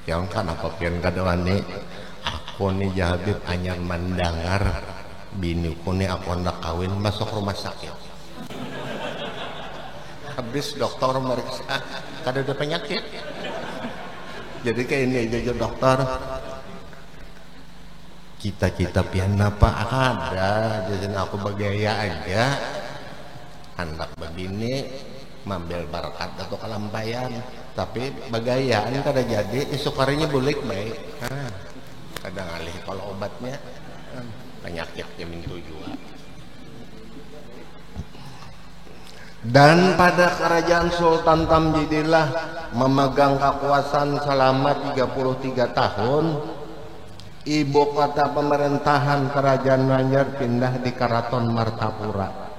A: yang kan apa pian kadawani aku nih Habib hanya mendengar biniku nih aku hendak kawin masuk rumah sakit habis dokter meriksa kada ada penyakit jadi kayak ini aja dokter kita pian apa ada jadi aku bagaya aja hendak begini mambil barakat atau kelampayan tapi bagayaan kada jadi isukarinya bulik baik kadang alih kalau obatnya penyakit jamin tujuan. Dan pada kerajaan Sultan Tamjidillah memegang kekuasaan selama 33 tahun ibu kota pemerintahan kerajaan Banjar pindah di Karaton Martapura.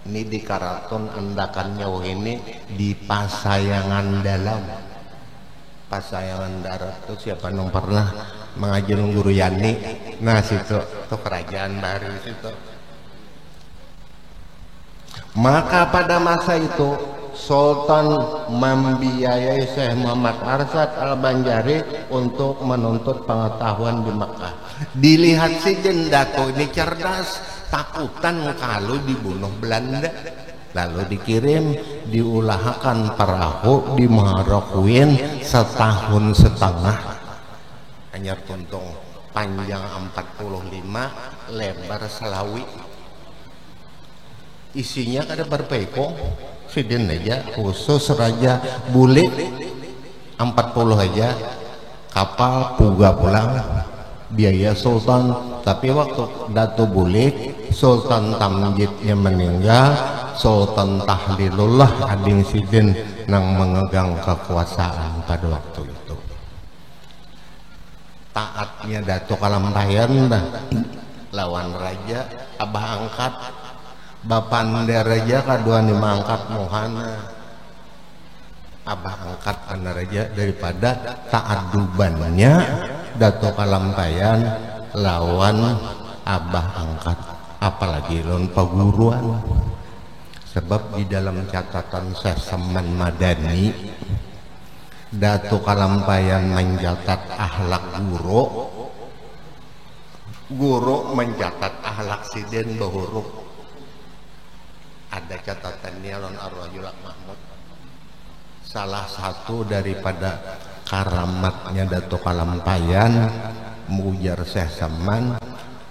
A: Ini di Karaton Andakan Nyawa ini di Pasayangan Dalam Pasayangan Darat itu siapa yang pernah mengajar Guru Yani nah situ itu kerajaan baru situ. Maka pada masa itu Sultan membiayai Syekh Muhammad Arsyad Al-Banjari untuk menuntut pengetahuan di Makkah. Dilihat si Jendato ini cerdas takutan kalau dibunuh Belanda lalu dikirim diulahkan perahu di Marokuin setahun setengah hanya tuntung panjang 45 lebar selawi isinya kada berpeko sidin aja khusus raja bule 40 aja kapal puga pulang biaya Sultan tapi waktu Datu Bulik Sultan Tamjidnya meninggal Sultan Tahlilullah ading sidin nang mengegang kekuasaan pada waktu itu taatnya Datuk Kalampayan dah lawan raja abah angkat bapanda raja kadua dimangkat mohana abah angkat anak raja daripada taadubannya Datuk Kalampayan lawan abah angkat apalagi lawan paguruan sebab di dalam catatan Syekh Saman Madani Datuk Kalampayan mencatat akhlak guru mencatat akhlak sidin bahuruk ada catatannya lawan Ar-Rajul Mahmud salah satu daripada karamatnya Datuk Kalampayan mujar Syekh Saman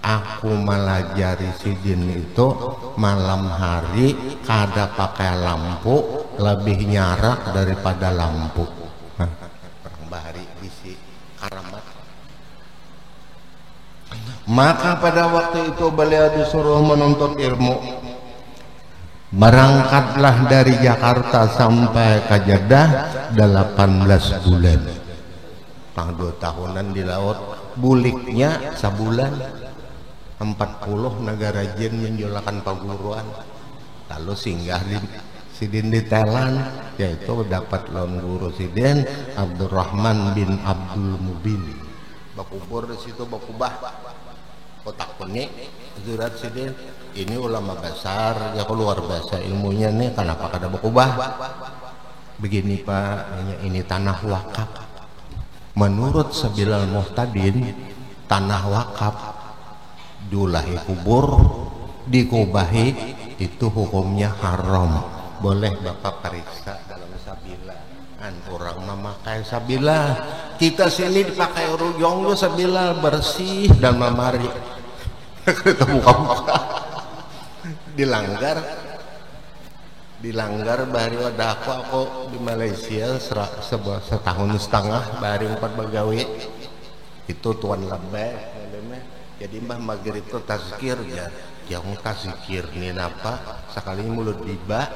A: aku melajari sidin itu malam hari kada pakai lampu lebih nyarak daripada lampu orang bahari isi karamat maka pada waktu itu beliau disuruh menuntut ilmu berangkatlah dari Jakarta sampai ke Jeddah 18 bulan 2 tahunan di laut buliknya sebulan 40 negara jin menjolakan paguruan lalu singgah di Sidin ditelan, yaitu dapat lawan guru Sidin Abdurrahman bin Abdul Mubin. Bakubur di situ bakubah. Kotak kuning, Zurat Sidin. Ini ulama besar, ya keluar bahasa ilmunya nih. Kenapa kada bakubah? Begini Pak, ini tanah wakaf. Menurut Sabilal Muhtadin, tanah wakaf diulahi kubur, dikubahi, itu hukumnya haram. Boleh Bapak periksa dalam Sabila. Orang memakai Sabila, kita sini dipakai rujong lu Sabila bersih dan memari. Kita buka-buka dilanggar bari wadah aku di Malaysia setahun setengah bari 4 begawi itu tuan lebih. Jadi Mbah Maghrib itu tazkir ya, yang tazkir nih apa sekali mulut diba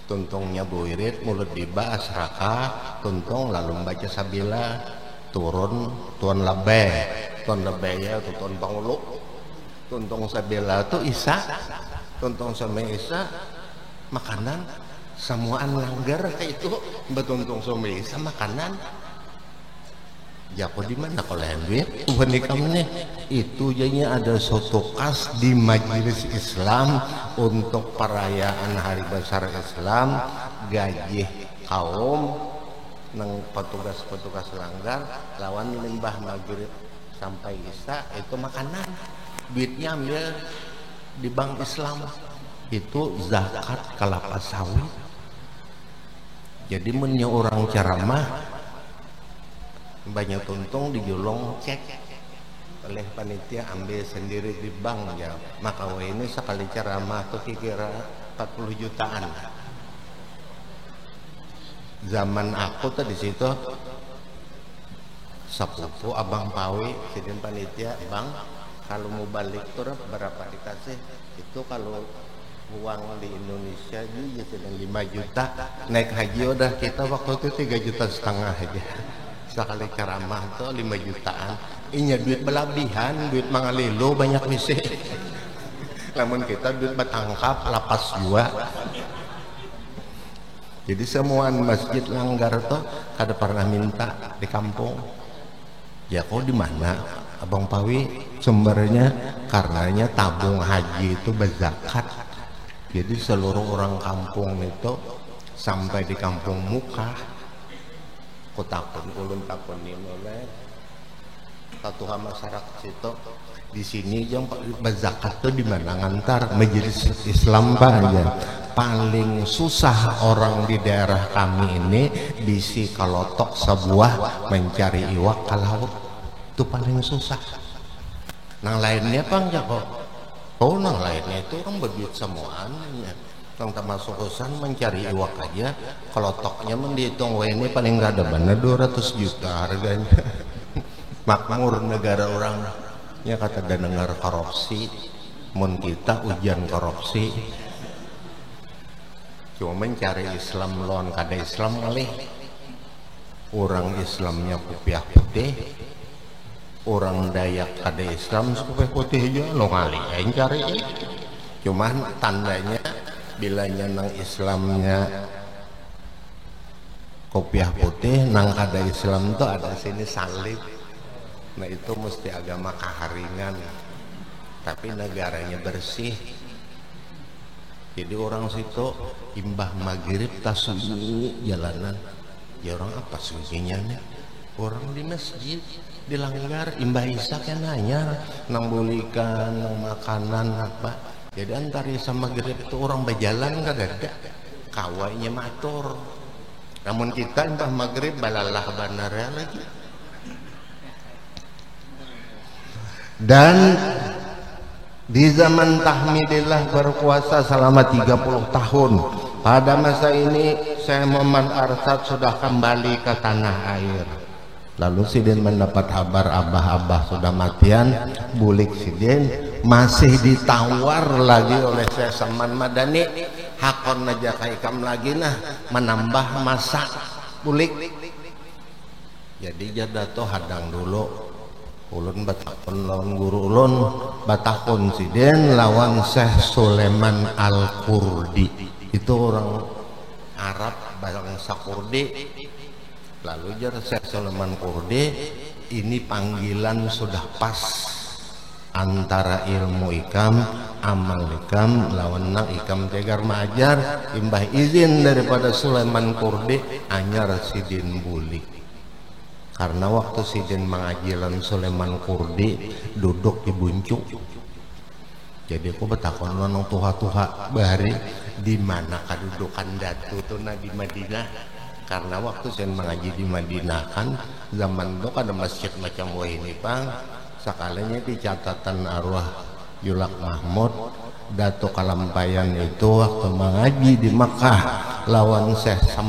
A: tuntungnya buirit mulut diba asraka tuntung lalu membaca Sabila turun tuan lebih ya tuan pangulu tuntung Sabila itu Isa tuntung sama Isa makanan semuaan langgar kayak itu betuntung sama Isa makanan. Jako di mana kalau duit nih itu jadinya ada soto khas di majelis Islam untuk perayaan hari besar Islam gaji kaum nang petugas langgar lawan limbah maghrib sampai Isya itu makanan duitnya ambil di bank Islam itu zakat kelapa sawit. Jadi mennya orang ceramah banyak tuntung dijolong cek oleh panitia ambil sendiri di bank ya. Maka ini sekali ceramah tuh kira 40 jutaan. Zaman aku tuh di situ sepupu abang pawi sidin panitia bang kalau mau balik tuh berapa dikasih itu kalau uang di Indonesia juga sedang 5 juta naik haji udah kita waktu itu 3,5 juta aja. Sekali ceramah tuh 5 jutaan. Inya duit belabihan, duit mangalilo banyak misi. Namun kita duit batangkap lapas jua. Jadi semua masjid langgar tuh kada pernah minta di kampung. Ya kok di mana? Abang Pawi sumbernya karenanya tabung haji itu berzakat. Jadi seluruh orang kampung itu sampai di kampung muka kotakun ulun takun ini oleh satu masyarakat itu di sini yang berzakat tuh di mana ngantar majelis Islam Pak ya. Paling susah orang di daerah kami ini bisi kalotok sebuah mencari iwak ke laut itu paling susah. Nang lainnya Bang ya kok. Oh nang lainnya itu orang berduit semuanya. Yang termasuk urusan mencari iwak aja kalau toknya menghitung ini paling nggak ada benar 200 juta harganya. Makmur negara orang ya kata dan dengar korupsi mun kita ujian korupsi cuma mencari Islam lawan kada Islam ngalih orang Islamnya putih putih orang Dayak kada Islam putih putih aja lo ngalih yang cari cuman tandanya bilanya nang Islamnya kopiah putih nang kada Islam tuh ada sini salib. Nah itu mesti agama kaharingan tapi negaranya bersih. Jadi orang situ imbah maghrib tasuni jalanan ya orang apa sunyinya nih orang di masjid dilanggar imbah Isa kan nanya nang bulikan nang makanan apa. Jadi antara sama maghrib itu orang berjalan gak ada kawainya matur. Namun kita entah maghrib balalah banarnya lagi. Dan di zaman Tahmidillah berpuasa selama 30 tahun. Pada masa ini saya Muhammad Arsad sudah kembali ke tanah air. Lalu Sidin mendapat kabar abah-abah sudah matian. Bulik Sidin masih ditawar lagi oleh saya Saman Madani hakon aja kaikam lagi nah menambah masa bulik. Jadi jadato hadang dulu ulun batakun lawan guru ulun batakun Sidin lawan Syekh Sulaiman Al-Qurdi itu orang Arab bangsa Kurde. Lalu jar Syekh Sulaiman Kurde, ini panggilan sudah pas antara ilmu ikam, amal ikam, lawan nang ikam tegar majar, imbah izin daripada Sulaiman Kurde anyar sidin buli. Karena waktu sidin mengajilan Sulaiman Kurde duduk di buncuk. Jadi aku bertakon nang tuha-tuha bahari di mana kedudukan datu tuh di Madinah. Karena waktu saya mengaji di Madinah kan zaman itu ada masjid macam wah ini bang, sekalinya di catatan arwah Yulak Mahmud Datuk Kalampayan itu waktu mengaji di Makkah lawan Syekh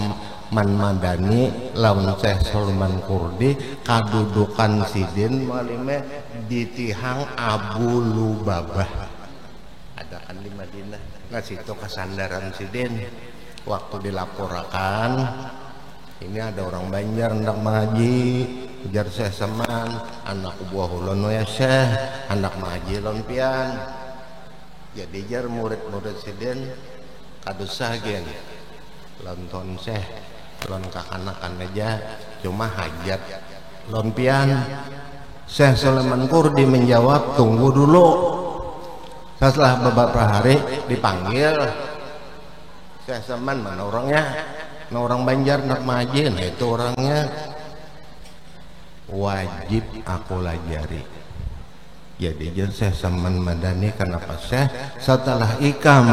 A: Man Madani lawan Syekh Sulaiman Kurde, kedudukan sidin malime di Tihang Abu Lubabah ada kan di Madinah. Nah situ kesandaran sidin waktu dilaporkan ini ada orang Banjar hendak mengaji, ujar Syekh Saman, anak buah ulun ya Syekh, hendak mengaji lon pian. Jadi jar murid-murid sidin kadusah gen, lonton Syekh, lon kakanakan aja, cuma hajat lon pian. Syekh Sulaiman Kurde menjawab, tunggu dulu. Setelah beberapa hari dipanggil, Syekh Saman mana orangnya? Nah orang Banjar nak maji, nah itu orangnya wajib aku lajari. Jadi jan Syekh Saman Madani kenapa Syekh setelah ikam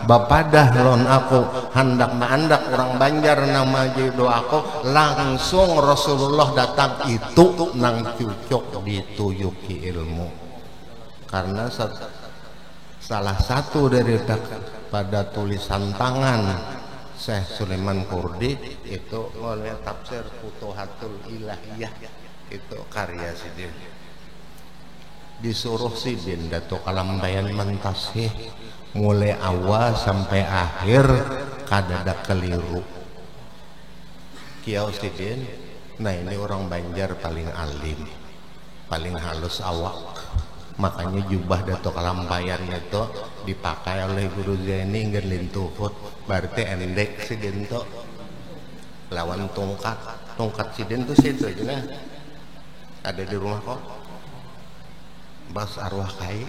A: bapadah lon aku hendak maandak orang Banjar nang maji doa aku langsung Rasulullah datang itu nang cucuk dituyuki ilmu. Karena salah satu dari pada tulisan tangan Syekh Sulaiman Kurde itu oleh tafsir Futuhatul Ilahiyah itu karya sidin. Disuruh sidin Datuk Kalampayan mentasih mulai awal sampai akhir kadada keliru. Kiau sidin, nah ini orang Banjar paling alim, paling halus awak. Makanya jubah Datuk Kalampayan itu dipakai oleh Guru Zaini ngan lintuhut berarti endek sidin tuh lawan tongkat sidin tuh situ aja nah ada di rumah kok bas arwah kai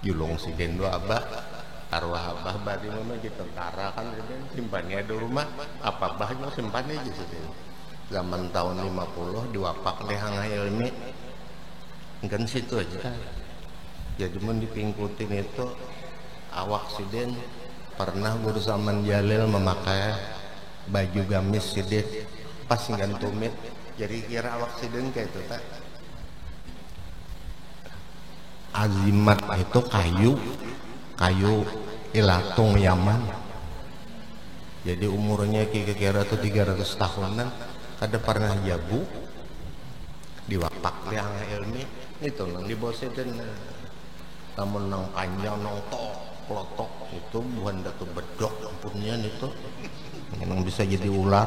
A: julung sidin do abah arwah abah badi mana di tentara kan sidin simpannya di rumah apa bahnya simpannya aja sidin zaman tahun 50 diwapak lehang ilmi kan situ aja. Jadi mun dipingkutin itu awak sidin pernah Guru Saman Jalil memakai baju gamis sidin pas ngantumit jadi kira awak sidin kayak itu tak azimat itu kayu ilatung Yaman jadi umurnya kira-kira tuh 300 tahunan kada pernah jabu diwapak liang ilmi itu nang di bawah sidin namun nang panjang nang klotok itu bukan datu bedok ampunnya itu yang bisa jadi ular.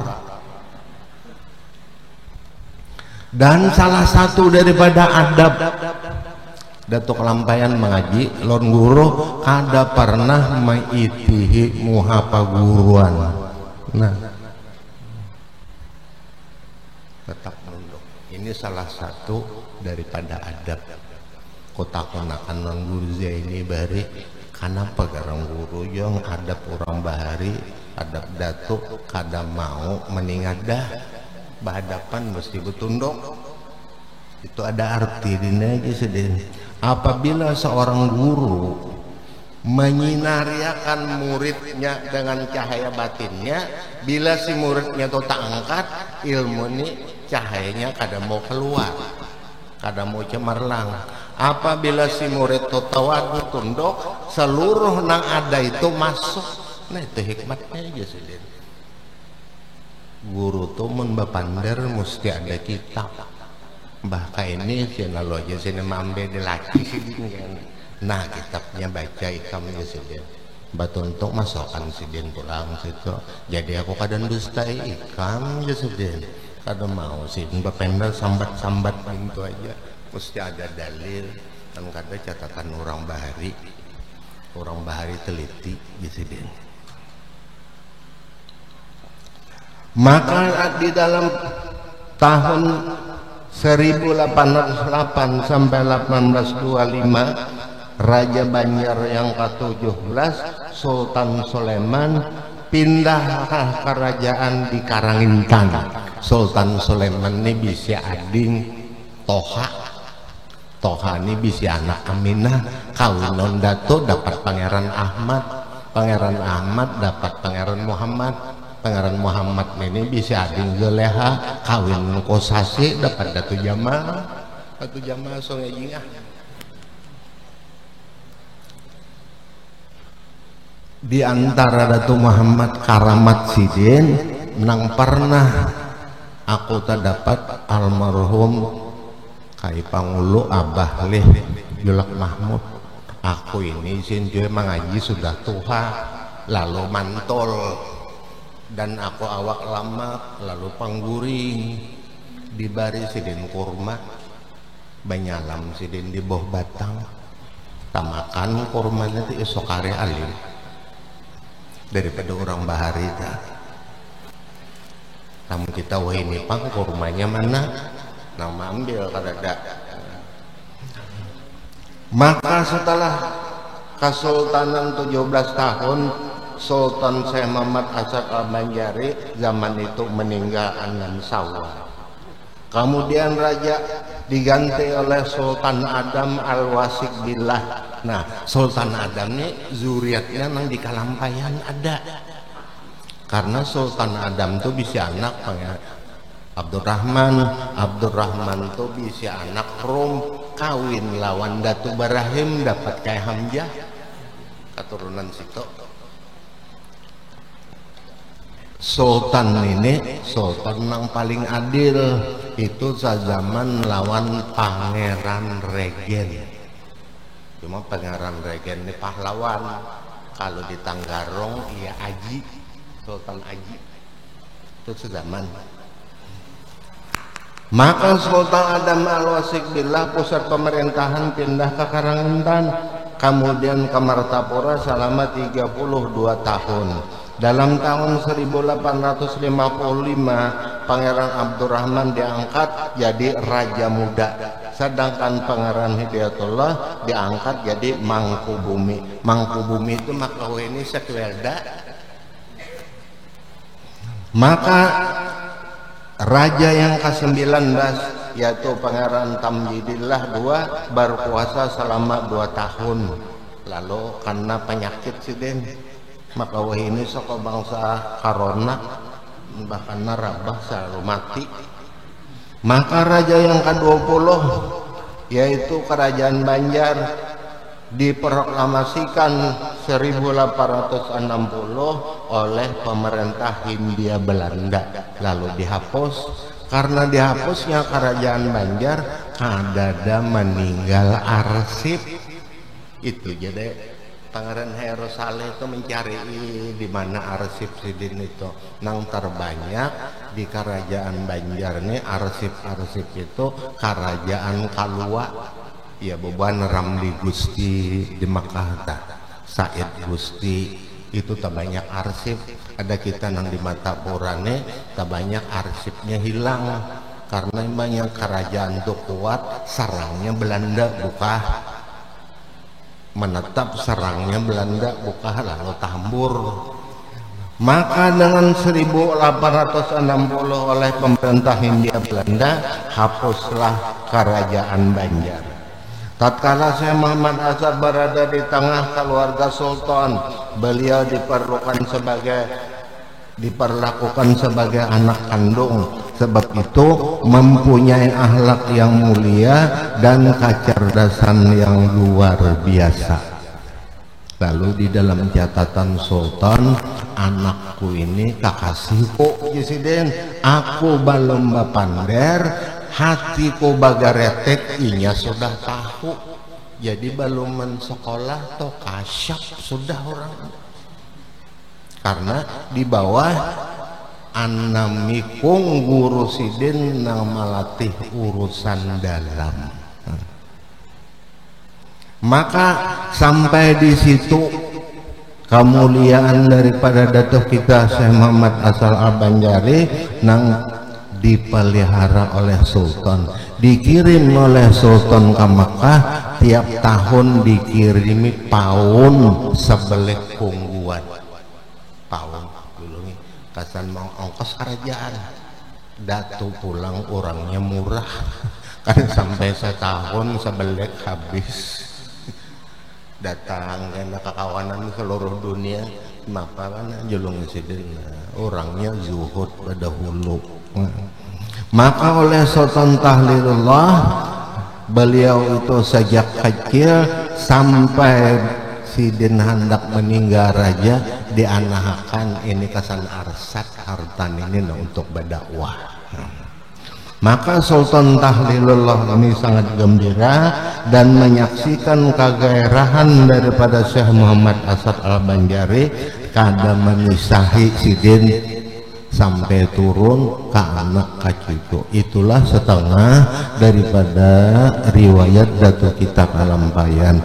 A: Dan salah satu daripada adab Datuk Kalampayan mengaji lon guru kada pernah maitihi muha paguruan. Nah tetap nunduk, ini salah satu daripada adab kota konakan non Guru Zaini bari. Kenapa garang guru yang adab orang bahari adab datuk kada mau meningadah berhadapan mesti betunduk itu ada arti dina aja sedih. Apabila seorang guru menyinariakan muridnya dengan cahaya batinnya, bila si muridnya itu tak angkat ilmu ini cahayanya kada mau keluar, kada mau cemerlang. Apabila si murid itu tawadu tunduk, seluruh nang ada itu masuk. Nah itu hikmatnya aja sih. Guru tuh mun bapandar mesti ada kitab. Bahkan ini sih lalu aja sini mambe dilaki sih kan. Nah kitabnya baca ikamnya sih dia. Batuntuk masukkan si din pulang situ. Jadi aku kadang dustai ikam aja sih din. Kadang mau sih bapandar sambat-sambat gitu aja. Mesti ada dalil dan kada catatan orang bahari teliti gitu din. Maka di dalam tahun 1808 sampai 1825 Raja Banjar yang ke-17 Sultan Sulaiman pindah ke kerajaan di Karangintan. Sultan Sulaiman ini bisa ading Toha. Toha ini bisa anak Aminah, kawinon Dato dapat Pangeran Ahmad, Pangeran Ahmad dapat Pangeran Muhammad, Pangeran Muhammad ini bisa ading Zeleha, kawin Kosasi dapat Datu Jamal. Datu Jamal Sungai Jingah. Di antara Datu Muhammad Karamat Sidin nang pernah aku terdapat almarhum Kai Pangulu Abah Leh Julak Mahmud. Aku ini sinjue mengaji sudah tua lalu mantol dan aku awak lama lalu pangguring di bari sidin kurma banyalam sidin di bawah batang tamakan kurmanya di esok hari alim daripada orang bahari dah. Namun kita wah ini pang kurmanya mana nama ambil kadada. Maka setelah Kesultanan 17 tahun Sultan Syekh Muhammad Asad Al-Banjari zaman itu meninggal Anan Sawah. Kemudian raja diganti oleh Sultan Adam Al-Wasik Billah. Nah, Sultan Adam ini zuriatnya nang di Kalampayan ada. Karena Sultan Adam tuh bisa anak Abdurrahman. Abdurrahman tuh bisa anak Rom kawin lawan Datu Barahim dapat kayak Hamzah keturunan situ. Sultan ini Sultan yang paling adil itu zaman lawan Pangeran Regen. Cuma Pangeran Regen ini pahlawan. Kalau di Tanggarong ya Aji, Sultan Aji itu sezaman. Maka Sultan Adam Al-Wasik Billah pusat pemerintahan pindah ke Karangintan, kemudian ke Martapura selama 32 tahun. Dalam tahun 1855 Pangeran Abdurrahman diangkat jadi Raja Muda, sedangkan Pangeran Hidayatullah diangkat jadi Mangkubumi. Mangkubumi itu maka ini sekwelda. Maka Raja yang ke-19 yaitu Pangeran Tamjidillah II berkuasa selama 2 tahun. Lalu karena penyakit sidin maka wah ini soko bangsa Karona bahkan narabah selalu mati. Maka raja yang ke-20 yaitu Kerajaan Banjar diproklamasikan 1860 oleh pemerintah Hindia Belanda lalu dihapus. Karena dihapusnya Kerajaan Banjar kadada meninggal arsip itu. Jadi Pangeran Heru Saleh itu mencari di mana arsip sidin itu. Nang terbanyak di Kerajaan Banjar ini arsip-arsip itu Kerajaan Kalua. Ya beban Ramli Gusti di Makkah, Said Gusti itu tak banyak arsip. Ada kita nang di Matapurane tak banyak arsipnya hilang karena banyak kerajaan tuh kuat sarangnya Belanda buka menetap serangnya Belanda buka lalu tambur. Maka dengan 1860 oleh pemerintah Hindia Belanda hapuslah Kerajaan Banjar. Tatkala Syekh Muhammad Asad berada di tengah keluarga sultan, beliau diperlakukan sebagai anak kandung. Sebab itu mempunyai akhlak yang mulia dan kecerdasan yang luar biasa. Lalu di dalam catatan sultan, anakku ini kakasihku Jesiden, aku balum bapander, hatiku bagaretek, inya sudah tahu. Jadi belum mensekolah toh kasyaf sudah orang. Karena di bawah anamikung guru sidin nang melatih urusan dalam. Maka sampai di situ kemuliaan daripada datuk kita Syekh Muhammad Asal Al-Banjari nang dipelihara oleh Sultan, dikirim oleh Sultan ke Makkah, tiap tahun dikirimi paun sebelik pungguan, paun dulu nih kasan mau ongkos kerajaan. Datu pulang orangnya murah kan sampai setahun sebelik habis. Datang karena kekawanan seluruh dunia maka mana julung sidin orangnya zuhud pada hulu. Maka oleh Sultan Tahlilullah beliau itu sejak kecil sampai sidin hendak meninggal raja dianahakan ini kesan arsat hartan ini untuk berdakwah. Maka Sultan Tahlilullah ini sangat gembira dan menyaksikan kegairahan daripada Syekh Muhammad Asad Al-Banjari kada menisahi sidin sampai turun ke anak cucu. Itulah setengah daripada riwayat Datuk kita Kalampayan.